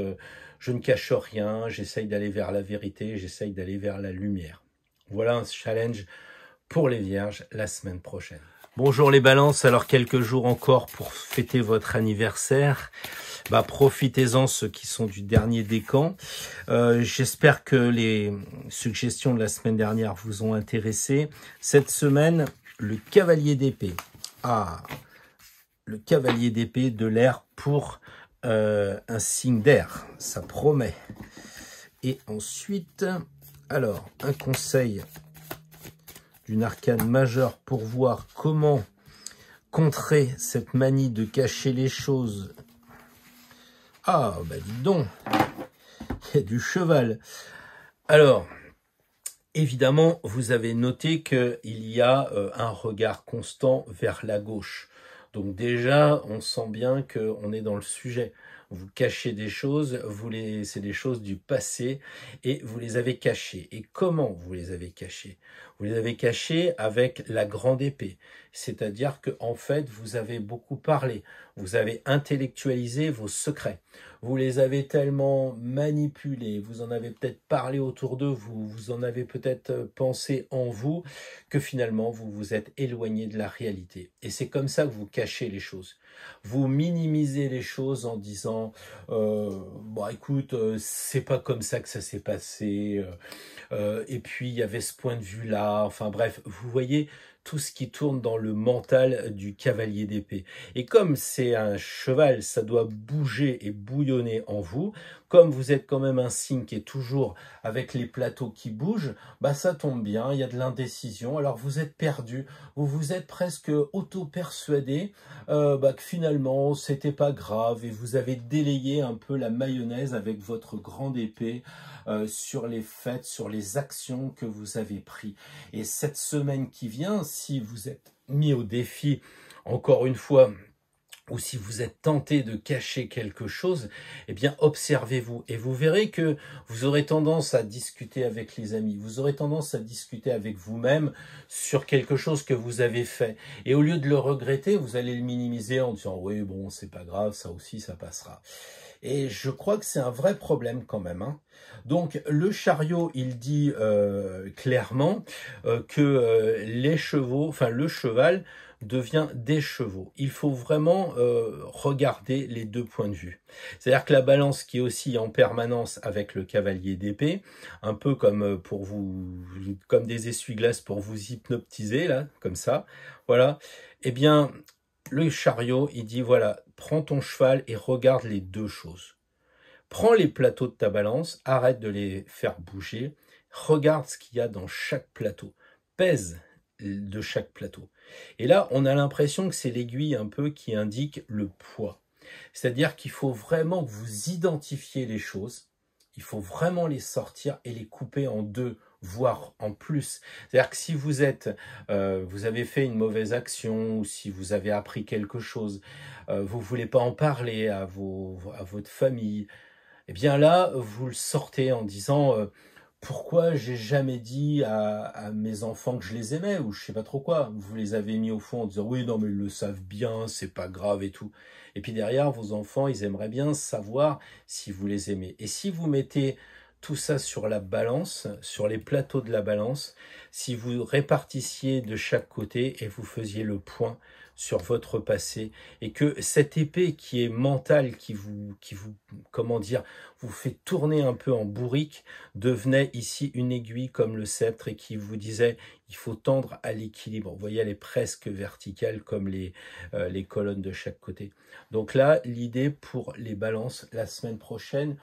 je ne cache rien, j'essaye d'aller vers la vérité, j'essaye d'aller vers la lumière. Voilà un challenge pour les vierges la semaine prochaine. Bonjour les balances, alors quelques jours encore pour fêter votre anniversaire. Profitez-en ceux qui sont du dernier décan. J'espère que les suggestions de la semaine dernière vous ont intéressé. Cette semaine, le cavalier d'épée. Le cavalier d'épée de l'air pour un signe d'air, ça promet. Et ensuite, alors, un conseil d'une arcane majeure pour voir comment contrer cette manie de cacher les choses. Dites donc, il y a du cheval. Alors, évidemment, vous avez noté qu'il y a un regard constant vers la gauche. Donc déjà, on sent bien qu'on est dans le sujet. Vous cachez des choses, c'est des choses du passé et vous les avez cachées. Et comment vous les avez cachées? Vous les avez cachées avec la grande épée. C'est-à-dire qu'en fait, vous avez beaucoup parlé. Vous avez intellectualisé vos secrets. Vous les avez tellement manipulés, vous en avez peut-être parlé autour de vous, vous en avez peut-être pensé en vous, que finalement vous vous êtes éloigné de la réalité. Et c'est comme ça que vous cachez les choses. Vous minimisez les choses en disant écoute, c'est pas comme ça que ça s'est passé, et puis il y avait ce point de vue-là, enfin bref, vous voyez tout ce qui tourne dans le mental du cavalier d'épée. Et comme c'est un cheval, ça doit bouger et bouillonner en vous. Comme vous êtes quand même un signe qui est toujours avec les plateaux qui bougent, ça tombe bien, il y a de l'indécision. Alors vous êtes perdu, vous vous êtes presque auto-persuadé que finalement c'était pas grave et vous avez délayé un peu la mayonnaise avec votre grande épée sur les faits, sur les actions que vous avez prises. Et cette semaine qui vient, si vous êtes mis au défi, encore une fois, ou si vous êtes tenté de cacher quelque chose, eh bien observez-vous et vous verrez que vous aurez tendance à discuter avec les amis, vous aurez tendance à discuter avec vous-même sur quelque chose que vous avez fait. Et au lieu de le regretter, vous allez le minimiser en disant oui bon c'est pas grave, ça aussi ça passera. Et je crois que c'est un vrai problème quand même, hein. Donc le chariot, il dit clairement que les chevaux, enfin le cheval devient des chevaux. Il faut vraiment regarder les deux points de vue. C'est-à-dire que la balance qui oscille en permanence avec le cavalier d'épée, un peu comme pour vous, comme des essuie-glaces pour vous hypnotiser là, comme ça, voilà. Eh bien, le chariot, il dit voilà, prends ton cheval et regarde les deux choses. Prends les plateaux de ta balance, arrête de les faire bouger, regarde ce qu'il y a dans chaque plateau, pèse de chaque plateau. Et là, on a l'impression que c'est l'aiguille un peu qui indique le poids. C'est-à-dire qu'il faut vraiment que vous identifiez les choses, il faut vraiment les sortir et les couper en deux, voire en plus. C'est-à-dire que si vous avez fait une mauvaise action ou si vous avez appris quelque chose, vous voulez pas en parler à votre famille, eh bien là, vous le sortez en disant pourquoi j'ai jamais dit à mes enfants que je les aimais ou je sais pas trop quoi. Vous les avez mis au fond en disant oui non mais ils le savent bien, c'est pas grave et tout. Et puis derrière, vos enfants, ils aimeraient bien savoir si vous les aimez. Et si vous mettez tout ça sur la balance, sur les plateaux de la balance, si vous répartissiez de chaque côté et vous faisiez le point sur votre passé et que cette épée qui est mentale, qui vous, comment dire, vous fait tourner un peu en bourrique, devenait ici une aiguille comme le sceptre et qui vous disait il faut tendre à l'équilibre. Vous voyez, elle est presque verticale comme les colonnes de chaque côté. Donc là, l'idée pour les balances la semaine prochaine,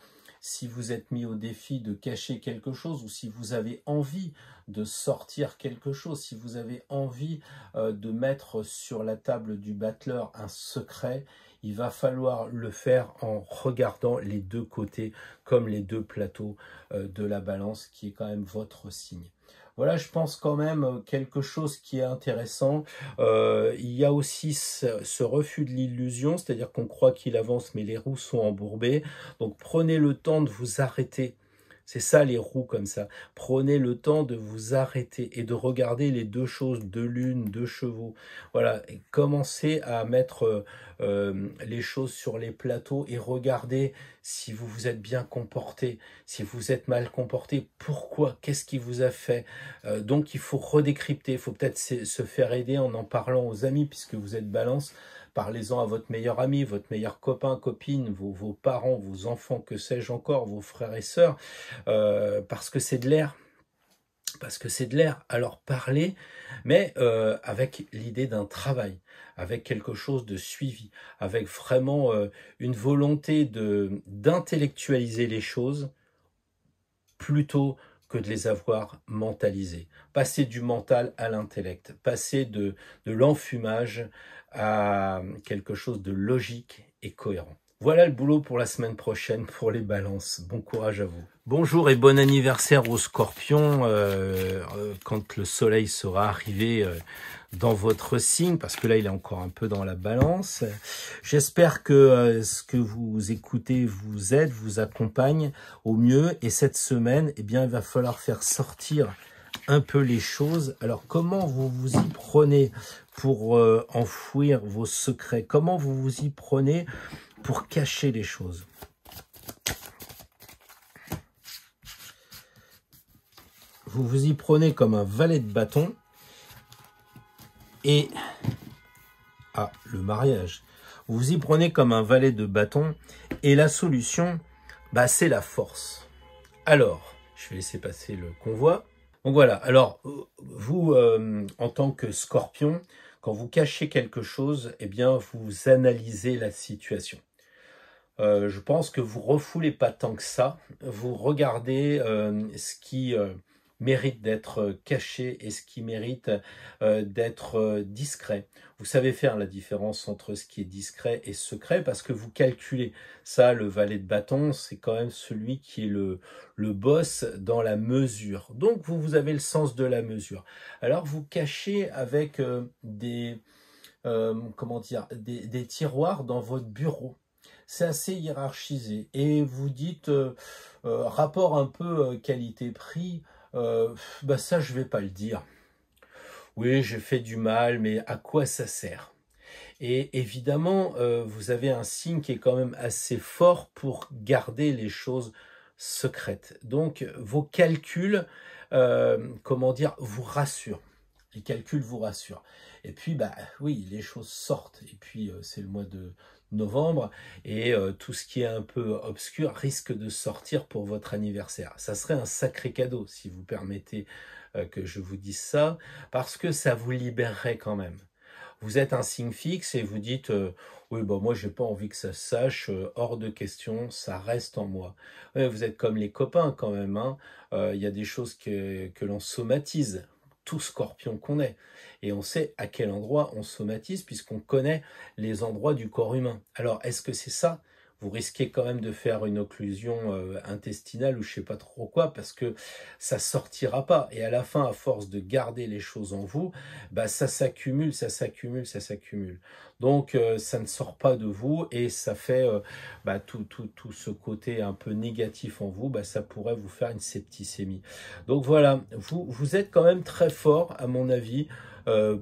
si vous êtes mis au défi de cacher quelque chose ou si vous avez envie de sortir quelque chose, si vous avez envie de mettre sur la table du battleur un secret, il va falloir le faire en regardant les deux côtés comme les deux plateaux de la balance qui est quand même votre signe. Voilà, je pense quand même quelque chose qui est intéressant. Il y a aussi ce refus de l'illusion, c'est-à-dire qu'on croit qu'il avance, mais les roues sont embourbées. Donc prenez le temps de vous arrêter. C'est ça les roues comme ça. Prenez le temps de vous arrêter et de regarder les deux choses, deux lunes, deux chevaux. Voilà, et commencez à mettre les choses sur les plateaux et regardez si vous vous êtes bien comporté, si vous êtes mal comporté, pourquoi, qu'est-ce qui vous a fait. Donc il faut redécrypter, il faut peut-être se faire aider en parlant aux amis puisque vous êtes balance. Parlez-en à votre meilleur ami, votre meilleur copain, copine, vos parents, vos enfants, que sais-je encore, vos frères et sœurs, parce que c'est de l'air. Parce que c'est de l'air, alors parlez, mais avec l'idée d'un travail, avec quelque chose de suivi, avec vraiment une volonté d'intellectualiser les choses plutôt que de les avoir mentalisées. Passer du mental à l'intellect, passer de l'enfumage à quelque chose de logique et cohérent. Voilà le boulot pour la semaine prochaine pour les balances. Bon courage à vous. Bonjour et bon anniversaire aux scorpions quand le soleil sera arrivé dans votre signe, parce que là il est encore un peu dans la balance. J'espère que ce que vous écoutez vous aide, vous accompagne au mieux. Et cette semaine, eh bien, il va falloir faire sortir un peu les choses. Alors comment vous vous y prenez pour enfouir vos secrets? Comment vous vous y prenez pour cacher les choses? Vous vous y prenez comme un valet de bâton et... Ah, le mariage. Vous vous y prenez comme un valet de bâton et la solution, bah, c'est la force. Alors, je vais laisser passer le convoi. Donc voilà, alors vous, en tant que scorpion, quand vous cachez quelque chose, eh bien, vous analysez la situation. Je pense que vous refoulez pas tant que ça. Vous regardez ce qui mérite d'être caché et ce qui mérite d'être discret. Vous savez faire la différence entre ce qui est discret et secret parce que vous calculez. Ça, le valet de bâton, c'est quand même celui qui est le boss dans la mesure. Donc, vous avez le sens de la mesure. Alors, vous cachez avec des comment dire, des tiroirs dans votre bureau. C'est assez hiérarchisé. Et vous dites, rapport un peu qualité-prix, bah ça, je vais pas le dire. Oui, j'ai fait du mal, mais à quoi ça sert? Et évidemment, vous avez un signe qui est quand même assez fort pour garder les choses secrètes. Donc, vos calculs, comment dire, vous rassurent. Les calculs vous rassurent. Et puis, bah oui, les choses sortent. Et puis, c'est le mois de novembre et tout ce qui est un peu obscur risque de sortir pour votre anniversaire. Ça serait un sacré cadeau, si vous permettez que je vous dise ça, parce que ça vous libérerait quand même. Vous êtes un signe fixe et vous dites oui, bon, moi, j'ai pas envie que ça se sache, hors de question, ça reste en moi. Ouais, vous êtes comme les copains quand même, hein. Y a des choses que l'on somatise, tout scorpion qu'on est. Et on sait à quel endroit on somatise puisqu'on connaît les endroits du corps humain. Alors, est-ce que c'est ça? Vous risquez quand même de faire une occlusion intestinale ou je sais pas trop quoi parce que ça sortira pas. Et à la fin, à force de garder les choses en vous, bah, ça s'accumule, ça s'accumule, ça s'accumule. Donc, ça ne sort pas de vous et ça fait bah, tout ce côté un peu négatif en vous, bah, ça pourrait vous faire une septicémie. Donc voilà, vous êtes quand même très fort, à mon avis,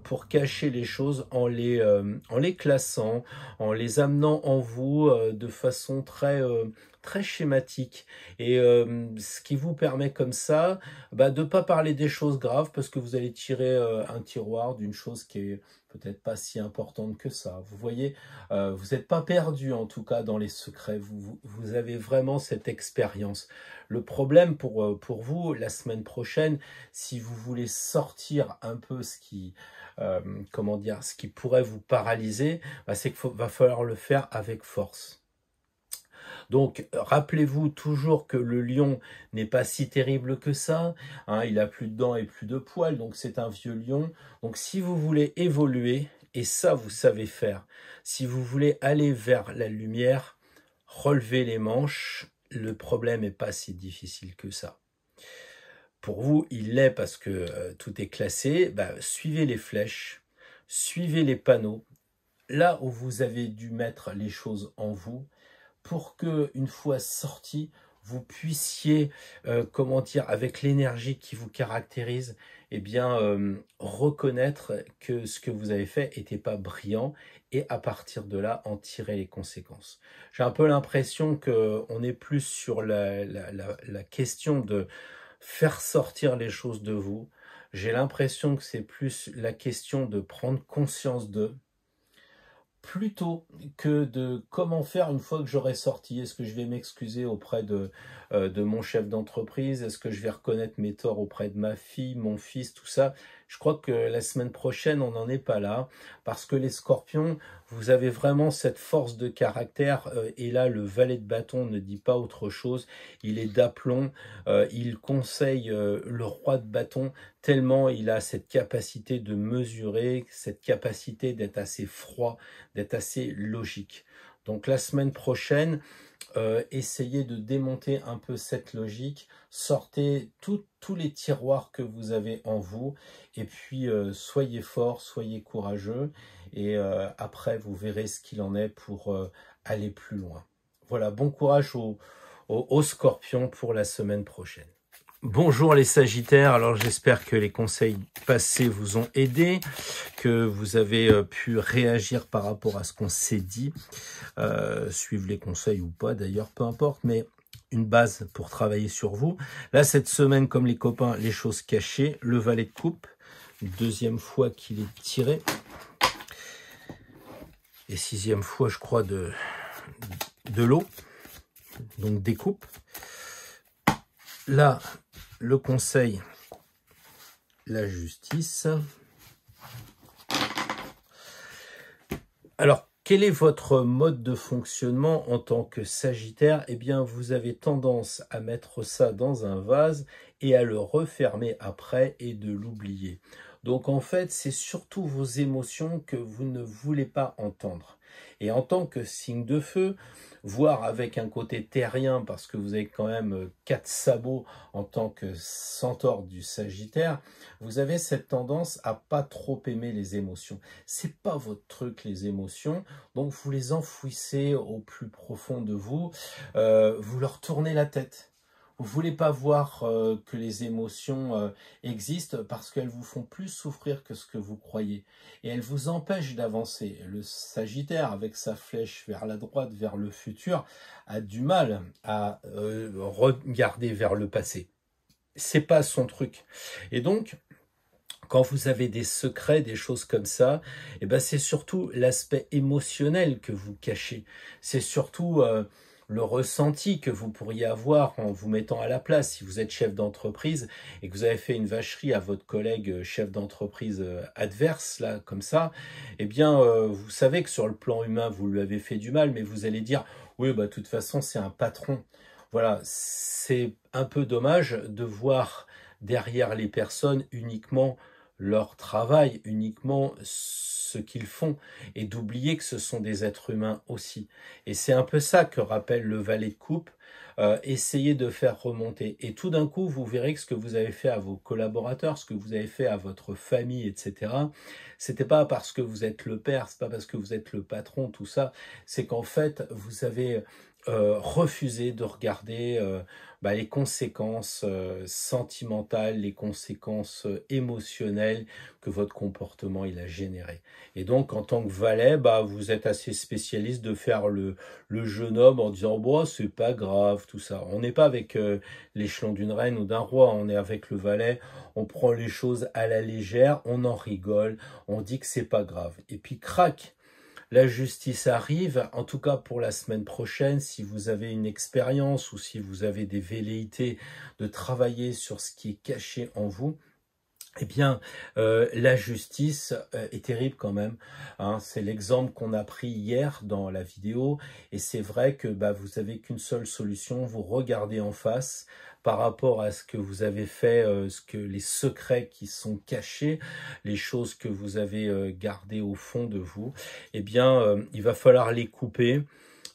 pour cacher les choses en les classant, en les amenant en vous de façon très schématique. Et ce qui vous permet comme ça bah, de ne pas parler des choses graves parce que vous allez tirer un tiroir d'une chose qui est peut-être pas si importante que ça. Vous voyez, vous n'êtes pas perdu en tout cas dans les secrets. Vous avez vraiment cette expérience. Le problème pour vous, la semaine prochaine, si vous voulez sortir un peu ce qui, comment dire, ce qui pourrait vous paralyser, bah, c'est qu'il va falloir le faire avec force. Donc, rappelez-vous toujours que le lion n'est pas si terrible que ça. Hein, il a plus de dents et plus de poils, donc c'est un vieux lion. Donc, si vous voulez évoluer, et ça vous savez faire, si vous voulez aller vers la lumière, relevez les manches. Le problème n'est pas si difficile que ça. Pour vous, il l'est parce que tout est classé. Bah, suivez les flèches, suivez les panneaux. Là où vous avez dû mettre les choses en vous, pour que une fois sorti, vous puissiez, comment dire, avec l'énergie qui vous caractérise, eh bien, reconnaître que ce que vous avez fait n'était pas brillant et à partir de là, en tirer les conséquences. J'ai un peu l'impression qu'on est plus sur la question de faire sortir les choses de vous. J'ai l'impression que c'est plus la question de prendre conscience d'eux, plutôt que de comment faire une fois que j'aurai sorti. Est-ce que je vais m'excuser auprès de mon chef d'entreprise? Est-ce que je vais reconnaître mes torts auprès de ma fille, mon fils, tout ça? Je crois que la semaine prochaine, on n'en est pas là, parce que les scorpions, vous avez vraiment cette force de caractère, et là, le valet de bâton ne dit pas autre chose, il est d'aplomb, il conseille le roi de bâton, tellement il a cette capacité de mesurer, cette capacité d'être assez froid, d'être assez logique. Donc la semaine prochaine, essayez de démonter un peu cette logique, sortez tous les tiroirs que vous avez en vous, et puis soyez forts, soyez courageux, et après vous verrez ce qu'il en est pour aller plus loin. Voilà, bon courage aux scorpions pour la semaine prochaine. Bonjour les Sagittaires, alors j'espère que les conseils passés vous ont aidé, que vous avez pu réagir par rapport à ce qu'on s'est dit, suivre les conseils ou pas d'ailleurs, peu importe, mais une base pour travailler sur vous. Là cette semaine, comme les copains, les choses cachées, le valet de coupe, deuxième fois qu'il est tiré, et sixième fois je crois de l'eau, donc des coupes. Là, le conseil, la justice. Alors, quel est votre mode de fonctionnement en tant que Sagittaire? Eh bien, vous avez tendance à mettre ça dans un vase et à le refermer après et de l'oublier. Donc, en fait, c'est surtout vos émotions que vous ne voulez pas entendre. Et en tant que signe de feu, voire avec un côté terrien, parce que vous avez quand même 4 sabots en tant que centaure du Sagittaire, vous avez cette tendance à pas trop aimer les émotions. C'est pas votre truc, les émotions, donc vous les enfouissez au plus profond de vous, vous leur tournez la tête. Vous voulez pas voir que les émotions existent parce qu'elles vous font plus souffrir que ce que vous croyez. Et elles vous empêchent d'avancer. Le Sagittaire, avec sa flèche vers la droite, vers le futur, a du mal à regarder vers le passé. C'est pas son truc. Et donc, quand vous avez des secrets, des choses comme ça, eh ben c'est surtout l'aspect émotionnel que vous cachez. C'est surtout le ressenti que vous pourriez avoir en vous mettant à la place. Si vous êtes chef d'entreprise et que vous avez fait une vacherie à votre collègue chef d'entreprise adverse, là, comme ça, eh bien, vous savez que sur le plan humain, vous lui avez fait du mal, mais vous allez dire, oui, bah, de toute façon, c'est un patron. Voilà, c'est un peu dommage de voir derrière les personnes uniquement leur travail, uniquement ce qu'ils font, et d'oublier que ce sont des êtres humains aussi. Et c'est un peu ça que rappelle le valet de coupe, essayez de faire remonter. Et tout d'un coup, vous verrez que ce que vous avez fait à vos collaborateurs, ce que vous avez fait à votre famille, etc., c'était pas parce que vous êtes le père, c'est pas parce que vous êtes le patron, tout ça, c'est qu'en fait, vous avez refusé de regarder les conséquences sentimentales, les conséquences émotionnelles que votre comportement il a généré. Et donc, en tant que valet, vous êtes assez spécialiste de faire le jeune homme en disant bon, c'est pas grave, tout ça. On n'est pas avec l'échelon d'une reine ou d'un roi, on est avec le valet, on prend les choses à la légère, on en rigole, on dit que c'est pas grave. Et puis, crac, la justice arrive, en tout cas pour la semaine prochaine, si vous avez une expérience ou si vous avez des velléités de travailler sur ce qui est caché en vous, eh bien, la justice est terrible quand même. Hein. C'est l'exemple qu'on a pris hier dans la vidéo. Et c'est vrai que vous n'avez qu'une seule solution. Vous regardez en face par rapport à ce que vous avez fait, les secrets qui sont cachés, les choses que vous avez gardées au fond de vous. Eh bien, il va falloir les couper.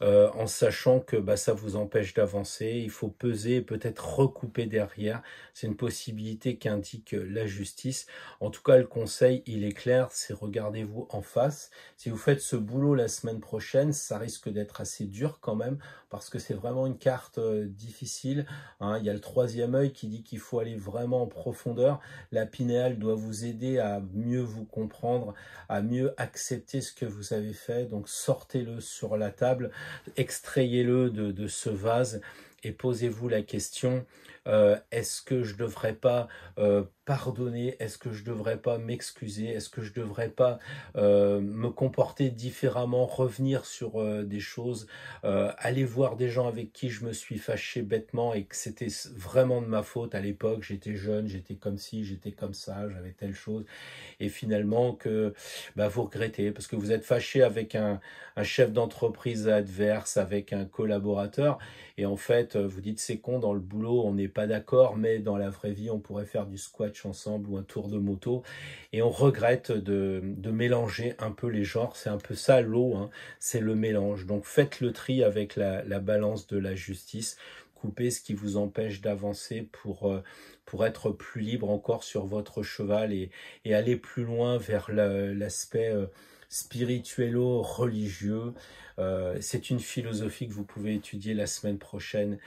En sachant que ça vous empêche d'avancer, il faut peser et peut-être recouper derrière. C'est une possibilité qu'indique la justice. En tout cas, le conseil, il est clair, c'est regardez-vous en face. Si vous faites ce boulot la semaine prochaine, ça risque d'être assez dur quand même, parce que c'est vraiment une carte difficile. Hein. Il y a le troisième œil qui dit qu'il faut aller vraiment en profondeur. La pinéale doit vous aider à mieux vous comprendre, à mieux accepter ce que vous avez fait. Donc sortez-le sur la table, extrayez-le de ce vase et posez-vous la question, est-ce que je ne devrais pas pardonner? Est-ce que je ne devrais pas m'excuser? Est-ce que je ne devrais pas me comporter différemment, revenir sur des choses, aller voir des gens avec qui je me suis fâché bêtement et que c'était vraiment de ma faute à l'époque, j'étais jeune, j'étais comme ci, j'étais comme ça, j'avais telle chose, et finalement que vous regrettez parce que vous êtes fâché avec un chef d'entreprise adverse, avec un collaborateur, et en fait vous dites c'est con, dans le boulot on n'est pas d'accord, mais dans la vraie vie on pourrait faire du squash ensemble ou un tour de moto, et on regrette de mélanger un peu les genres. C'est un peu ça l'eau, hein, c'est le mélange. Donc faites le tri avec la balance de la justice, coupez ce qui vous empêche d'avancer pour être plus libre encore sur votre cheval et aller plus loin vers l'aspect spirituelo-religieux. C'est une philosophie que vous pouvez étudier la semaine prochaine,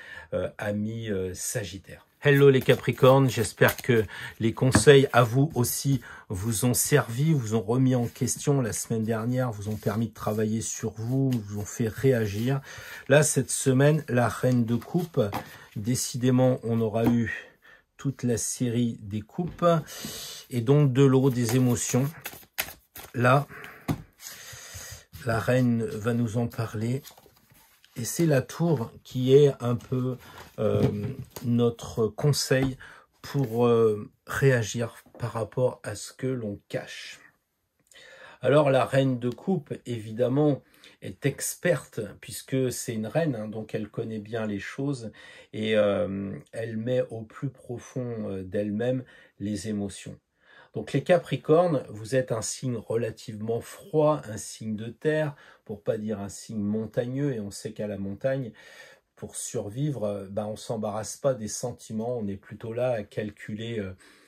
amis Sagittaire. Hello les Capricornes, j'espère que les conseils à vous aussi vous ont servi, vous ont remis en question la semaine dernière, vous ont permis de travailler sur vous, vous ont fait réagir. Là, cette semaine, la reine de coupe, décidément, on aura eu toute la série des coupes et donc de l'eau, des émotions. Là, la reine va nous en parler. Et c'est la tour qui est un peu notre conseil pour réagir par rapport à ce que l'on cache. Alors la reine de coupe, évidemment, est experte, puisque c'est une reine, hein, donc elle connaît bien les choses, et elle met au plus profond d'elle-même les émotions. Donc les Capricornes, vous êtes un signe relativement froid, un signe de terre, pour pas dire un signe montagneux, et on sait qu'à la montagne, pour survivre, on ne s'embarrasse pas des sentiments, on est plutôt là à calculer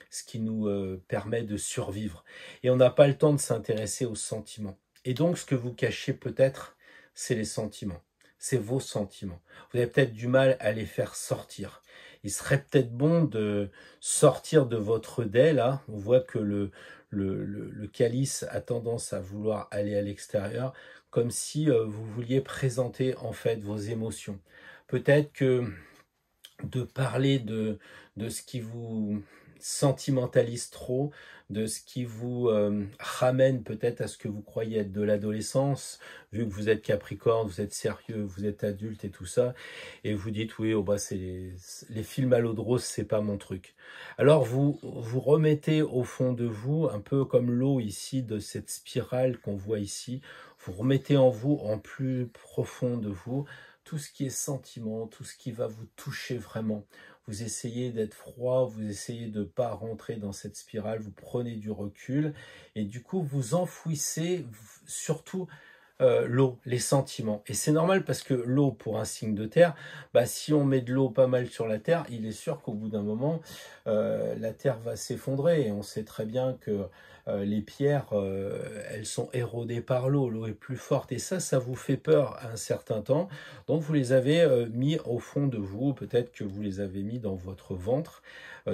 ce qui nous permet de survivre. Et on n'a pas le temps de s'intéresser aux sentiments. Et donc ce que vous cachez peut-être, c'est les sentiments. C'est vos sentiments. Vous avez peut-être du mal à les faire sortir. Il serait peut-être bon de sortir de votre dé, là. On voit que le calice a tendance à vouloir aller à l'extérieur, comme si vous vouliez présenter en fait vos émotions. Peut-être que de parler de ce qui vous sentimentalise trop, de ce qui vous ramène peut-être à ce que vous croyez être de l'adolescence, vu que vous êtes Capricorne, vous êtes sérieux, vous êtes adulte et tout ça, et vous dites oui, c'est les films à l'eau de rose, c'est pas mon truc. Alors vous remettez au fond de vous, un peu comme l'eau ici de cette spirale qu'on voit ici, vous remettez en vous, en plus profond de vous, tout ce qui est sentiment, tout ce qui va vous toucher vraiment. Vous essayez d'être froid, vous essayez de ne pas rentrer dans cette spirale, vous prenez du recul et du coup vous enfouissez surtout l'eau, les sentiments. Et c'est normal parce que l'eau pour un signe de terre, si on met de l'eau pas mal sur la terre, il est sûr qu'au bout d'un moment, la terre va s'effondrer. Et on sait très bien que les pierres, elles sont érodées par l'eau. L'eau est plus forte. Et ça vous fait peur à un certain temps. Donc vous les avez mis au fond de vous. Peut-être que vous les avez mis dans votre ventre.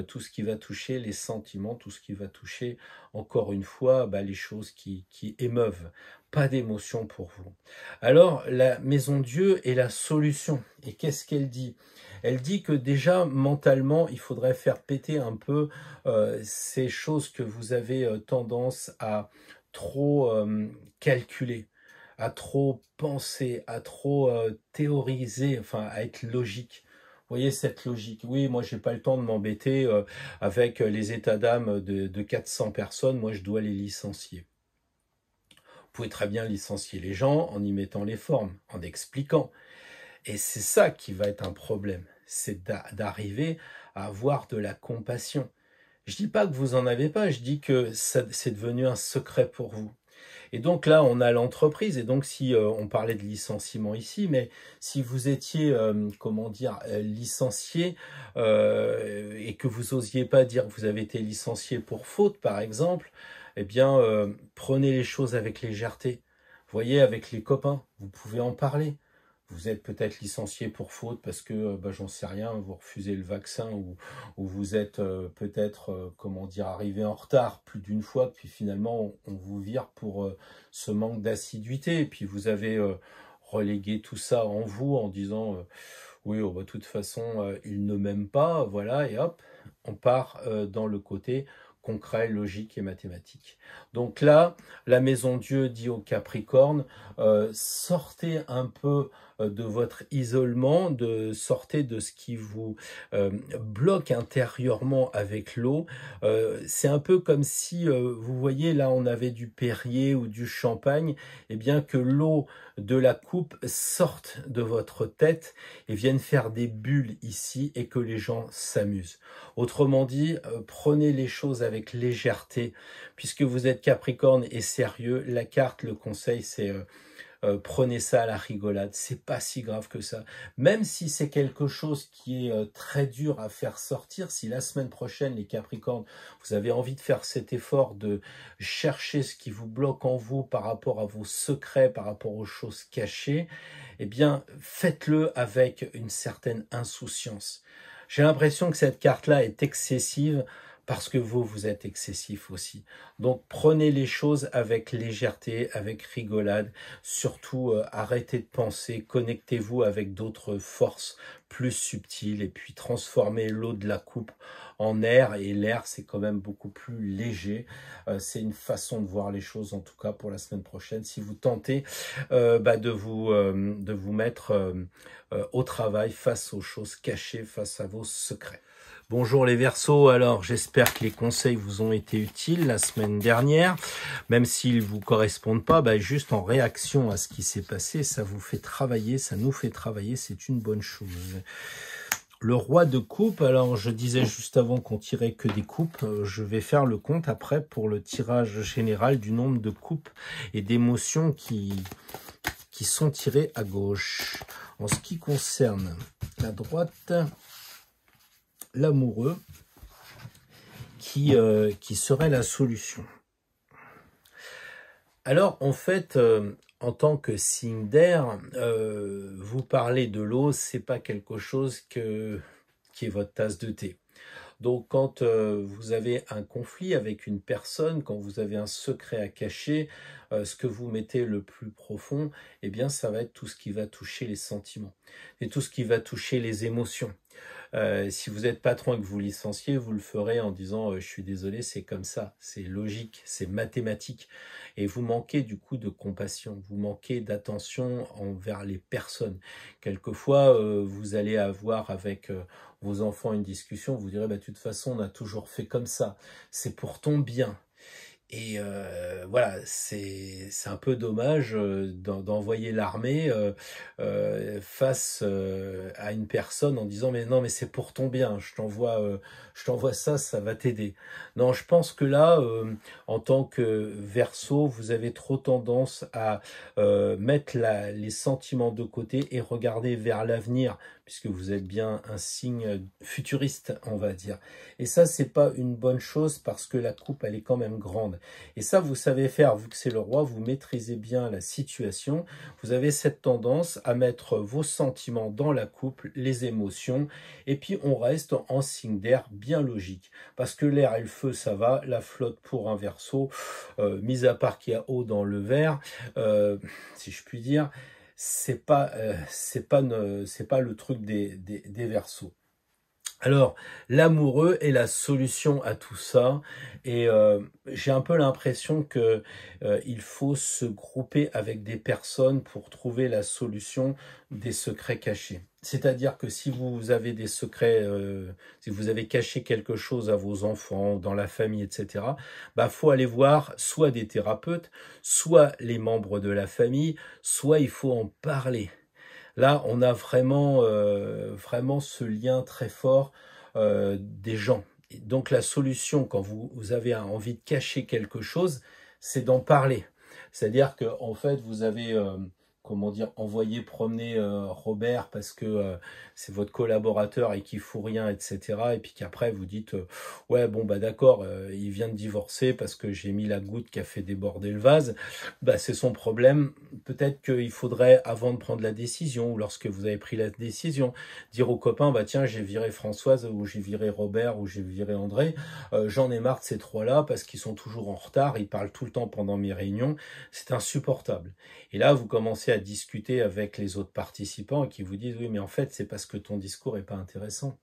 Tout ce qui va toucher les sentiments, tout ce qui va toucher, encore une fois, les choses qui émeuvent. Pas d'émotion pour vous. Alors, la Maison Dieu est la solution. Et qu'est-ce qu'elle dit? Elle dit que déjà, mentalement, il faudrait faire péter un peu ces choses que vous avez tendance à trop calculer, à trop penser, à trop théoriser, enfin, à être logique. Vous voyez cette logique. Oui, moi, j'ai pas le temps de m'embêter avec les états d'âme de 400 personnes. Moi, je dois les licencier. Vous pouvez très bien licencier les gens en y mettant les formes, en expliquant. Et c'est ça qui va être un problème, c'est d'arriver à avoir de la compassion. Je dis pas que vous en avez pas, je dis que c'est devenu un secret pour vous. Et donc là, on a l'entreprise, et donc si on parlait de licenciement ici, mais si vous étiez, licencié, et que vous osiez pas dire que vous avez été licencié pour faute, par exemple, eh bien, prenez les choses avec légèreté. Voyez, avec les copains, vous pouvez en parler. Vous êtes peut-être licencié pour faute parce que, j'en sais rien, vous refusez le vaccin ou vous êtes peut-être, arrivé en retard plus d'une fois, puis finalement, on vous vire pour ce manque d'assiduité. Et puis vous avez relégué tout ça en vous en disant oui, de toute façon, il ne m'aime pas, voilà, et hop, on part dans le côté concret, logique et mathématique. Donc là, la Maison Dieu dit au Capricorne, sortez un peu de votre isolement, sortez de ce qui vous bloque intérieurement avec l'eau. C'est un peu comme si, vous voyez, là on avait du Perrier ou du champagne, et bien que l'eau de la coupe sorte de votre tête et vienne faire des bulles ici et que les gens s'amusent. Autrement dit, prenez les choses avec légèreté, puisque vous êtes Capricorne et sérieux. La carte, le conseil, c'est prenez ça à la rigolade, c'est pas si grave que ça. Même si c'est quelque chose qui est très dur à faire sortir, si la semaine prochaine, les Capricornes, vous avez envie de faire cet effort de chercher ce qui vous bloque en vous par rapport à vos secrets, par rapport aux choses cachées, eh bien, faites-le avec une certaine insouciance. J'ai l'impression que cette carte-là est excessive, parce que vous êtes excessif aussi. Donc prenez les choses avec légèreté, avec rigolade. Surtout arrêtez de penser, connectez-vous avec d'autres forces plus subtiles et puis transformez l'eau de la coupe en air. Et l'air, c'est quand même beaucoup plus léger. C'est une façon de voir les choses, en tout cas pour la semaine prochaine. Si vous tentez de vous mettre au travail face aux choses cachées, face à vos secrets. Bonjour les Verseaux, alors j'espère que les conseils vous ont été utiles la semaine dernière, même s'ils ne vous correspondent pas, juste en réaction à ce qui s'est passé, ça vous fait travailler, ça nous fait travailler, c'est une bonne chose. Le roi de coupe, alors je disais juste avant qu'on tirait que des coupes, je vais faire le compte après pour le tirage général du nombre de coupes et d'émotions qui sont tirées à gauche. En ce qui concerne la droite, l'amoureux, qui serait la solution. Alors en fait, en tant que signe d'air, vous parlez de l'eau, c'est pas quelque chose qui est votre tasse de thé. Donc quand vous avez un conflit avec une personne, quand vous avez un secret à cacher, ce que vous mettez le plus profond, eh bien ça va être tout ce qui va toucher les sentiments et tout ce qui va toucher les émotions. Si vous êtes patron et que vous licenciez, vous le ferez en disant je suis désolé, c'est comme ça, c'est logique, c'est mathématique. Et vous manquez du coup de compassion, vous manquez d'attention envers les personnes. Quelquefois, vous allez avoir avec vos enfants une discussion, vous direz bah, de toute façon, on a toujours fait comme ça, c'est pour ton bien. Et voilà, c'est un peu dommage d'envoyer l'armée face à une personne en disant mais non mais c'est pour ton bien, je t'envoie ça, ça va t'aider. Non, je pense que là, en tant que Verseau, vous avez trop tendance à mettre les sentiments de côté et regarder vers l'avenir, puisque vous êtes bien un signe futuriste, on va dire. Et ça, c'est pas une bonne chose parce que la coupe, elle est quand même grande. Et ça, vous savez faire, vu que c'est le roi, vous maîtrisez bien la situation. Vous avez cette tendance à mettre vos sentiments dans la coupe, les émotions, et puis on reste en signe d'air bien logique. Parce que l'air et le feu, ça va, la flotte pour un Verseau, mis à part qu'il y a eau dans le verre, si je puis dire, c'est pas le truc des Verseaux. Alors, l'amoureux est la solution à tout ça, et j'ai un peu l'impression que il faut se grouper avec des personnes pour trouver la solution des secrets cachés. C'est-à-dire que si vous avez des secrets, si vous avez caché quelque chose à vos enfants, dans la famille, etc., bah faut aller voir soit des thérapeutes, soit les membres de la famille, soit il faut en parler. Là, on a vraiment, vraiment ce lien très fort des gens. Et donc la solution, quand vous avez envie de cacher quelque chose, c'est d'en parler. C'est-à-dire que en fait, vous avez comment dire, envoyé promener Robert parce que c'est votre collaborateur et qu'il fout rien, etc. Et puis qu'après vous dites ouais bon bah d'accord, il vient de divorcer parce que j'ai mis la goutte qui a fait déborder le vase. Bah c'est son problème. Peut-être qu'il faudrait, avant de prendre la décision ou lorsque vous avez pris la décision, dire aux copains bah tiens j'ai viré Françoise ou j'ai viré Robert ou j'ai viré André. J'en ai marre de ces trois-là parce qu'ils sont toujours en retard, ils parlent tout le temps pendant mes réunions. C'est insupportable. Et là vous commencez à discuter avec les autres participants et qui vous disent oui mais en fait c'est parce que ton discours est pas intéressant.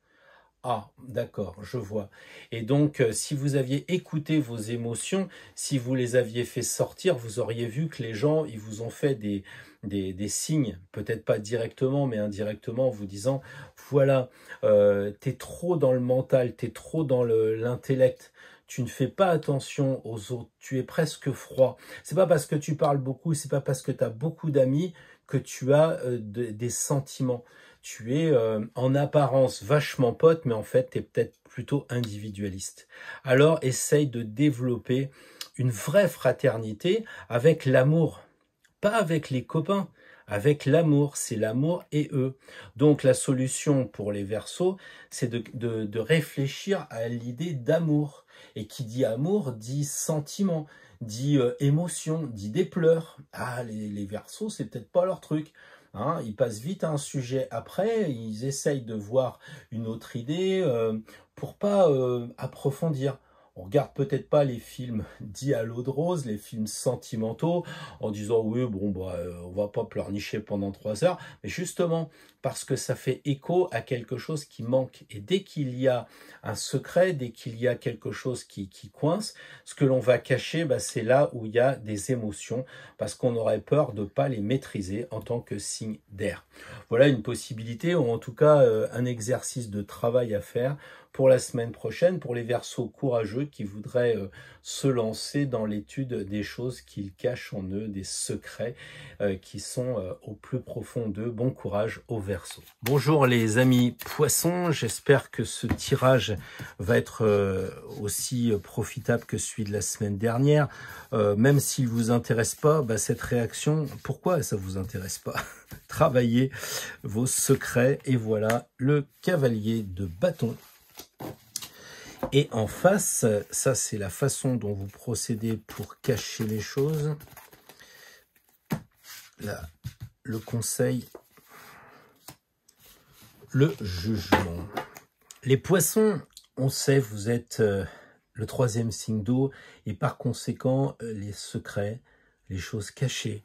Ah d'accord, je vois. Et donc si vous aviez écouté vos émotions, si vous les aviez fait sortir, vous auriez vu que les gens ils vous ont fait des signes, peut-être pas directement mais indirectement en vous disant voilà, t'es trop dans le mental, t'es trop dans l'intellect. Tu ne fais pas attention aux autres, tu es presque froid. C'est pas parce que tu parles beaucoup, c'est pas parce que tu as beaucoup d'amis que tu as des sentiments. Tu es en apparence vachement pote, mais en fait, tu es peut-être plutôt individualiste. Alors, essaye de développer une vraie fraternité avec l'amour, pas avec les copains. Avec l'amour, c'est l'amour et eux. Donc la solution pour les Verseaux, c'est de réfléchir à l'idée d'amour. Et qui dit amour, dit sentiment, dit émotion, dit des pleurs. Ah, les Verseaux, c'est peut-être pas leur truc. Hein, ils passent vite à un sujet après, ils essayent de voir une autre idée pour pas approfondir. On regarde peut-être pas les films dits à l'eau de rose, les films sentimentaux, en disant oui, bon, bah, on va pas pleurnicher pendant 3 heures, mais justement parce que ça fait écho à quelque chose qui manque. Et dès qu'il y a un secret, dès qu'il y a quelque chose qui coince, ce que l'on va cacher, bah, c'est là où il y a des émotions, parce qu'on aurait peur de ne pas les maîtriser en tant que signe d'air. Voilà une possibilité, ou en tout cas un exercice de travail à faire pour la semaine prochaine, pour les Verseaux courageux courageux qui voudraient se lancer dans l'étude des choses qu'ils cachent en eux, des secrets qui sont au plus profond d'eux. Bon courage au Verseau. Bonjour les amis poissons, j'espère que ce tirage va être aussi profitable que celui de la semaine dernière. Même s'il ne vous intéresse pas, cette réaction, pourquoi ça ne vous intéresse pas? Travaillez vos secrets et voilà le cavalier de bâton. Et en face, ça c'est la façon dont vous procédez pour cacher les choses. Là, le conseil, le jugement. Les poissons, on sait, vous êtes le troisième signe d'eau et par conséquent, les secrets, les choses cachées,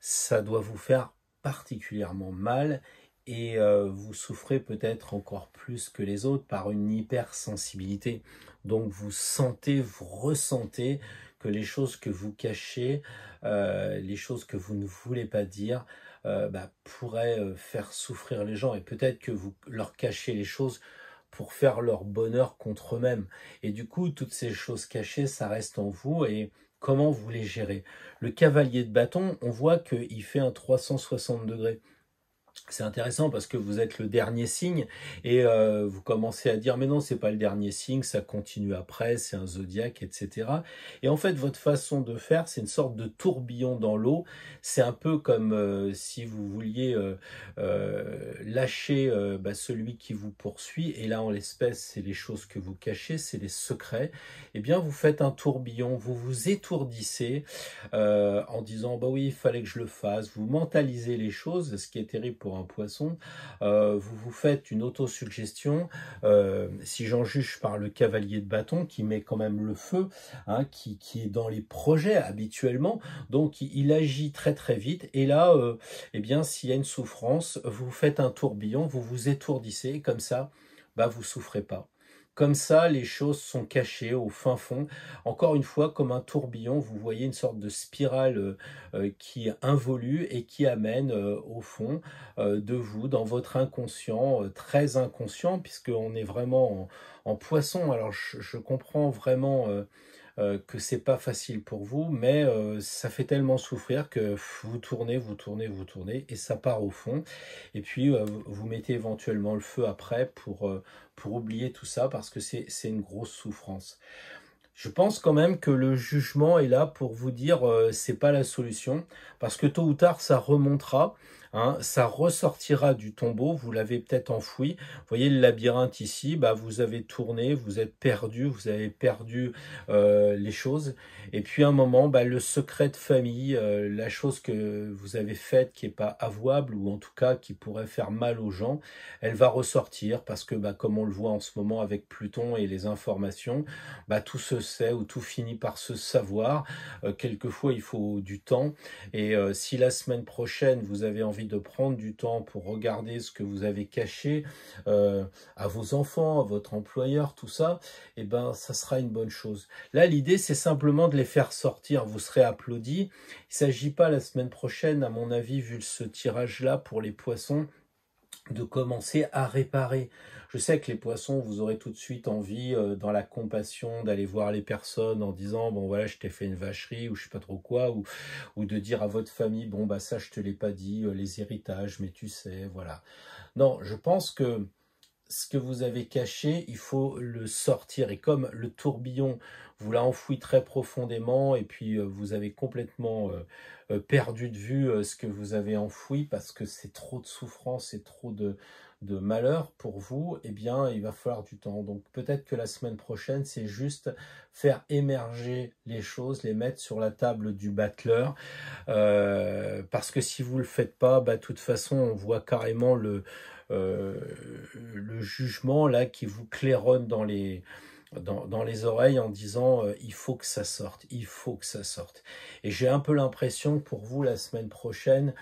ça doit vous faire particulièrement mal et vous souffrez peut-être encore plus que les autres par une hypersensibilité. Donc vous sentez, vous ressentez que les choses que vous cachez, les choses que vous ne voulez pas dire, pourraient faire souffrir les gens et peut-être que vous leur cachez les choses pour faire leur bonheur contre eux-mêmes. Et du coup, toutes ces choses cachées, ça reste en vous et comment vous les gérez? Le cavalier de bâton, on voit qu'il fait un 360 degrés. C'est intéressant parce que vous êtes le dernier signe et vous commencez à dire mais non, c'est pas le dernier signe, ça continue après, c'est un zodiaque, etc. Et en fait, votre façon de faire, c'est une sorte de tourbillon dans l'eau. C'est un peu comme si vous vouliez lâcher celui qui vous poursuit. Et là, en l'espèce, c'est les choses que vous cachez, c'est les secrets. Eh bien, vous faites un tourbillon, vous vous étourdissez en disant bah oui, il fallait que je le fasse. Vous mentalisez les choses, ce qui est terrible pour un poisson, vous vous faites une autosuggestion, si j'en juge par le cavalier de bâton qui met quand même le feu, hein, qui est dans les projets habituellement, donc il agit très très vite, et là, eh bien, s'il y a une souffrance, vous faites un tourbillon, vous vous étourdissez, comme ça, vous souffrez pas. Comme ça, les choses sont cachées au fin fond. Encore une fois, comme un tourbillon, vous voyez une sorte de spirale qui involue et qui amène au fond de vous, dans votre inconscient, très inconscient, puisqu'on est vraiment en poisson. Alors, je comprends vraiment que c'est pas facile pour vous, mais ça fait tellement souffrir que vous tournez, et ça part au fond. Et puis, vous mettez éventuellement le feu après pour oublier tout ça, parce que c'est une grosse souffrance. Je pense quand même que le jugement est là pour vous dire c'est pas la solution, parce que tôt ou tard ça remontera, hein, ça ressortira du tombeau, vous l'avez peut-être enfoui. Vous voyez le labyrinthe ici, vous avez tourné, vous êtes perdu, vous avez perdu les choses, et puis à un moment, le secret de famille, la chose que vous avez faite qui est pas avouable, ou en tout cas qui pourrait faire mal aux gens, elle va ressortir, parce que comme on le voit en ce moment avec Pluton et les informations, tout se sait ou tout finit par se savoir. Quelquefois, il faut du temps. Et si la semaine prochaine, vous avez envie de prendre du temps pour regarder ce que vous avez caché à vos enfants, à votre employeur, tout ça, ça sera une bonne chose. Là, l'idée, c'est simplement de les faire sortir. Vous serez applaudis. Il ne s'agit pas la semaine prochaine, à mon avis, vu ce tirage-là pour les poissons, de commencer à réparer. Je sais que les poissons, vous aurez tout de suite envie, dans la compassion, d'aller voir les personnes en disant, bon voilà, je t'ai fait une vacherie, ou je sais pas trop quoi, ou de dire à votre famille, bon ça je te l'ai pas dit, les héritages, mais tu sais, voilà. Non, je pense que ce que vous avez caché, il faut le sortir. Et comme le tourbillon vous l'a enfoui très profondément, et puis vous avez complètement perdu de vue ce que vous avez enfoui, parce que c'est trop de souffrance et trop de malheur pour vous, eh bien, il va falloir du temps. Donc peut-être que la semaine prochaine, c'est juste faire émerger les choses, les mettre sur la table du battleur, parce que si vous ne le faites pas, de toute façon, on voit carrément le jugement là qui vous claironne dans les oreilles en disant il faut que ça sorte, il faut que ça sorte. Et j'ai un peu l'impression que pour vous la semaine prochaine,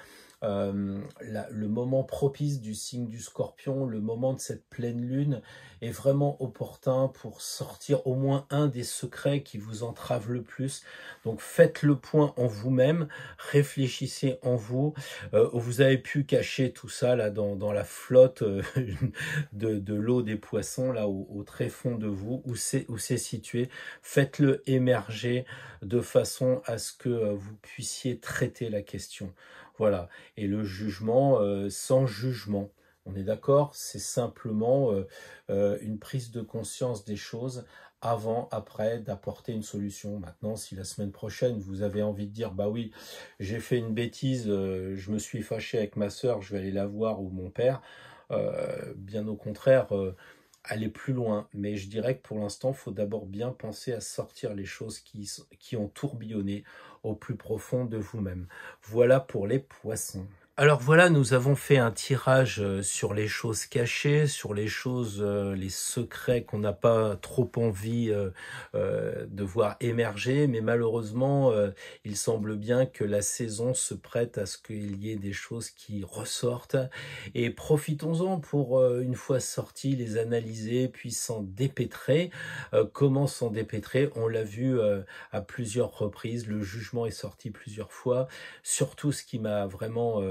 le moment propice du signe du Scorpion, le moment de cette pleine lune est vraiment opportun pour sortir au moins un des secrets qui vous entravent le plus. Donc faites le point en vous-même, réfléchissez en vous. Vous avez pu cacher tout ça là dans la flotte de l'eau des poissons, là au très fond de vous, où c'est situé. Faites-le émerger de façon à ce que vous puissiez traiter la question. Voilà, et le jugement, sans jugement. On est d'accord? C'est simplement une prise de conscience des choses avant, après, d'apporter une solution. Maintenant, si la semaine prochaine, vous avez envie de dire, bah oui, j'ai fait une bêtise, je me suis fâché avec ma sœur, je vais aller la voir, ou mon père, bien au contraire, aller plus loin. Mais je dirais que pour l'instant, il faut d'abord bien penser à sortir les choses qui ont tourbillonné au plus profond de vous-même. Voilà pour les poissons. Alors voilà, nous avons fait un tirage sur les choses cachées, sur les choses, les secrets qu'on n'a pas trop envie de voir émerger, mais malheureusement, il semble bien que la saison se prête à ce qu'il y ait des choses qui ressortent, et profitons-en pour, une fois sortis, les analyser, puis s'en dépêtrer. Comment s'en dépêtrer? On l'a vu à plusieurs reprises, le jugement est sorti plusieurs fois. Surtout, ce qui m'a vraiment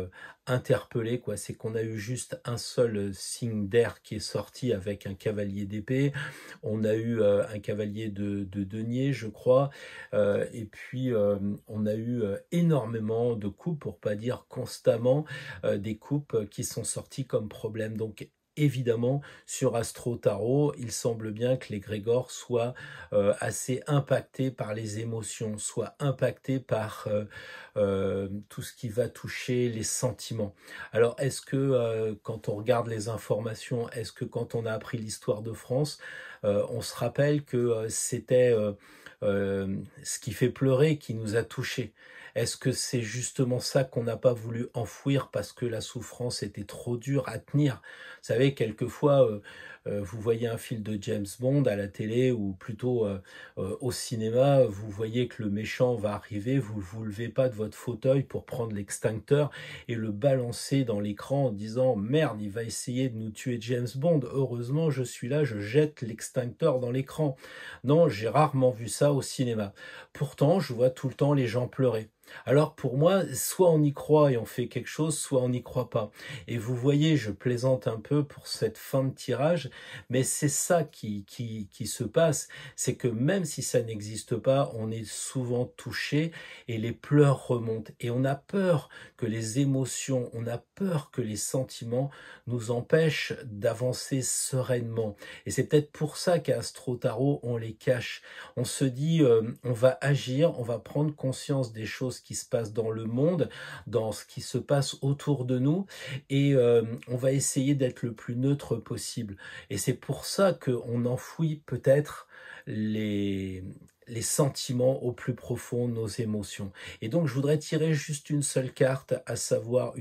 interpellé, quoi, c'est qu'on a eu juste un seul signe d'air qui est sorti avec un cavalier d'épée. On a eu un cavalier de denier, je crois, et puis on a eu énormément de coupes, pour pas dire constamment, des coupes qui sont sorties comme problème. Donc évidemment, sur Astro Tarot, il semble bien que les Grégores soient assez impactés par les émotions, soient impactés par tout ce qui va toucher les sentiments. Alors, est-ce que quand on regarde les informations, est-ce que quand on a appris l'histoire de France, on se rappelle que c'était ce qui fait pleurer qui nous a touchés? Est-ce que c'est justement ça qu'on n'a pas voulu enfouir parce que la souffrance était trop dure à tenir? Vous savez, quelquefois, vous voyez un film de James Bond à la télé, ou plutôt au cinéma, vous voyez que le méchant va arriver, vous ne vous levez pas de votre fauteuil pour prendre l'extincteur et le balancer dans l'écran en disant « Merde, il va essayer de nous tuer James Bond, heureusement je suis là, je jette l'extincteur dans l'écran ». Non, j'ai rarement vu ça au cinéma. Pourtant, je vois tout le temps les gens pleurer. Alors pour moi, soit on y croit et on fait quelque chose, soit on n'y croit pas. Et vous voyez, je plaisante un peu pour cette fin de tirage, mais c'est ça qui se passe, c'est que même si ça n'existe pas, on est souvent touché et les pleurs remontent. Et on a peur que les émotions, on a peur que les sentiments nous empêchent d'avancer sereinement. Et c'est peut-être pour ça qu'à Astro Tarot, on les cache. On se dit, on va agir, on va prendre conscience des choses qui se passent dans le monde, dans ce qui se passe autour de nous, et on va essayer d'être le plus neutre possible. Et c'est pour ça qu'on enfouit peut-être les sentiments au plus profond, nos émotions. Et donc je voudrais tirer juste une seule carte, à savoir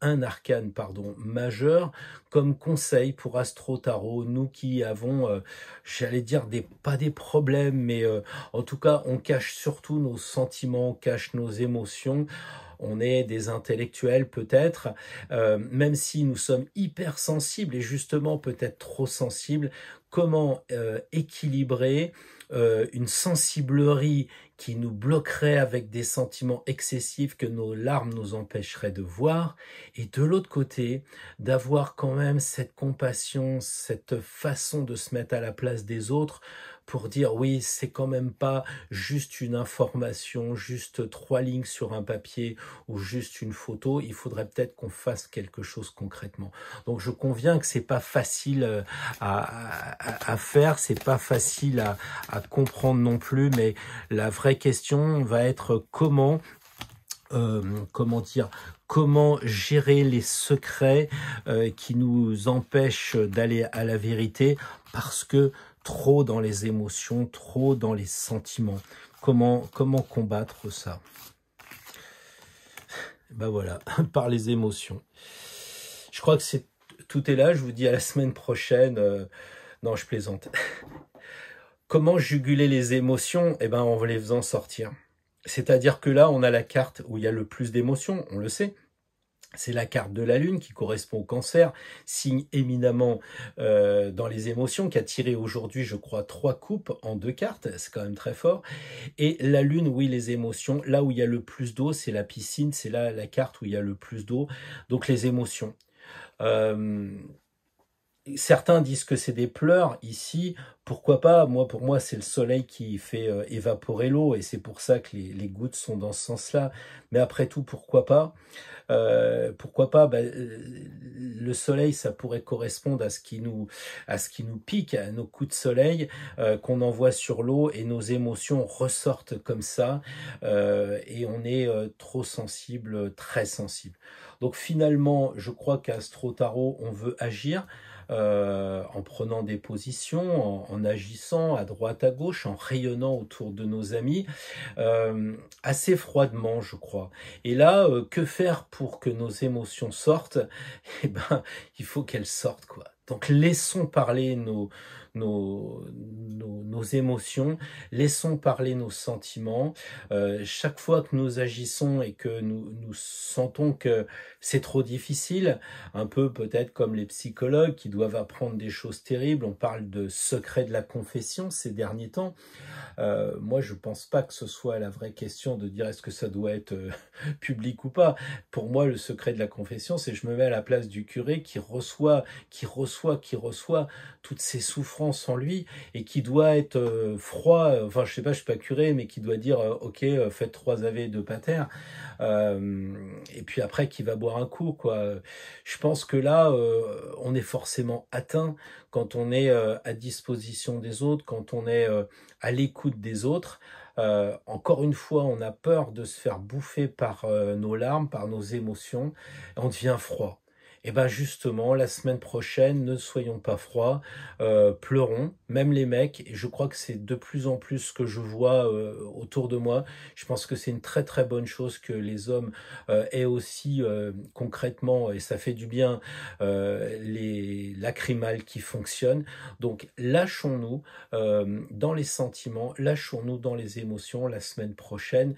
un arcane majeur, comme conseil pour Astro Tarot, nous qui avons, j'allais dire, pas des problèmes, mais en tout cas on cache surtout nos sentiments, on cache nos émotions. On est des intellectuels peut-être, même si nous sommes hypersensibles et justement peut-être trop sensibles. Comment équilibrer une sensiblerie qui nous bloquerait avec des sentiments excessifs que nos larmes nous empêcheraient de voir, et de l'autre côté, d'avoir quand même cette compassion, cette façon de se mettre à la place des autres pour dire oui, c'est quand même pas juste une information, juste 3 lignes sur un papier ou juste une photo, il faudrait peut-être qu'on fasse quelque chose concrètement. Donc je conviens que c'est pas facile à faire, c'est pas facile à comprendre non plus, mais la vraie question va être comment gérer les secrets qui nous empêchent d'aller à la vérité, parce que trop dans les émotions, trop dans les sentiments. Comment combattre ça? Ben voilà, par les émotions. Je crois que tout est là, je vous dis à la semaine prochaine. Non, je plaisante. Comment juguler les émotions? Eh ben, en les faisant sortir. C'est-à-dire que là, on a la carte où il y a le plus d'émotions, on le sait. C'est la carte de la Lune qui correspond au Cancer, signe éminemment dans les émotions, qui a tiré aujourd'hui, je crois, 3 coupes en 2 cartes, c'est quand même très fort. Et la Lune, oui, les émotions, là où il y a le plus d'eau, c'est la piscine, c'est là la carte où il y a le plus d'eau, donc les émotions. Euh, Certains disent que c'est des pleurs ici, pourquoi pas? Moi, pour moi, c'est le soleil qui fait évaporer l'eau, et c'est pour ça que les gouttes sont dans ce sens-là. Mais après tout, pourquoi pas? Pourquoi pas? Le soleil, ça pourrait correspondre à ce qui nous pique, à nos coups de soleil qu'on envoie sur l'eau, et nos émotions ressortent comme ça, et on est trop sensible, très sensible. Donc finalement, je crois qu'à Astro Tarot, on veut agir. En prenant des positions, en agissant à droite, à gauche, en rayonnant autour de nos amis, assez froidement, je crois. Et là, que faire pour que nos émotions sortent? Eh ben, il faut qu'elles sortent, quoi. Donc laissons parler nos émotions, laissons parler nos sentiments. Chaque fois que nous agissons et que nous sentons que c'est trop difficile, un peu peut-être comme les psychologues qui doivent apprendre des choses terribles, on parle de secret de la confession ces derniers temps. Moi, je pense pas que ce soit la vraie question de dire est-ce que ça doit être public ou pas. Pour moi, le secret de la confession, c'est je me mets à la place du curé qui reçoit toutes ces souffrances en lui, et qui doit être froid, enfin je sais pas, je suis pas curé, mais qui doit dire ok, faites 3 ave de pater, et puis après qui va boire un coup, quoi. Je pense que là, on est forcément atteint quand on est à disposition des autres, quand on est à l'écoute des autres. Encore une fois, on a peur de se faire bouffer par nos larmes, par nos émotions, on devient froid. Et ben justement, la semaine prochaine, ne soyons pas froids, pleurons, même les mecs, et je crois que c'est de plus en plus ce que je vois autour de moi. Je pense que c'est une très très bonne chose que les hommes aient aussi concrètement, et ça fait du bien, les lacrymales qui fonctionnent. Donc lâchons-nous dans les sentiments, lâchons-nous dans les émotions la semaine prochaine.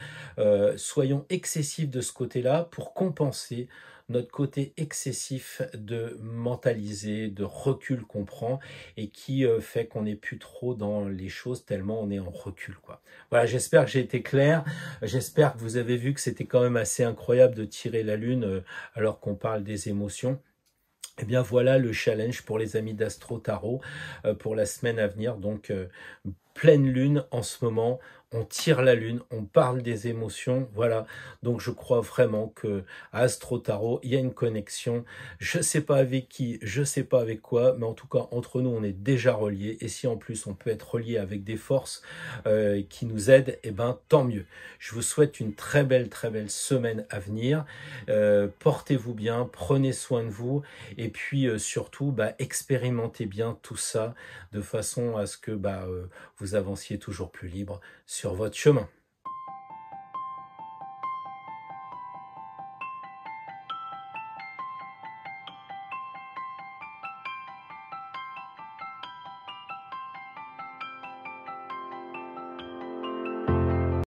Soyons excessifs de ce côté-là pour compenser notre côté excessif de mentaliser, de recul qu'on prend, et qui fait qu'on n'est plus trop dans les choses tellement on est en recul, quoi. Voilà, j'espère que j'ai été clair. J'espère que vous avez vu que c'était quand même assez incroyable de tirer la lune alors qu'on parle des émotions. Eh bien voilà le challenge pour les amis d'Astro Tarot pour la semaine à venir. Donc pleine lune en ce moment, on tire la lune, on parle des émotions, voilà. Donc je crois vraiment que à Astro Tarot, il y a une connexion. Je sais pas avec qui, je sais pas avec quoi, mais en tout cas entre nous, on est déjà reliés. Et si en plus on peut être relié avec des forces qui nous aident, eh ben tant mieux. Je vous souhaite une très belle semaine à venir. Portez-vous bien, prenez soin de vous, et puis surtout, expérimentez bien tout ça de façon à ce que vous avanciez toujours plus libre sur votre chemin.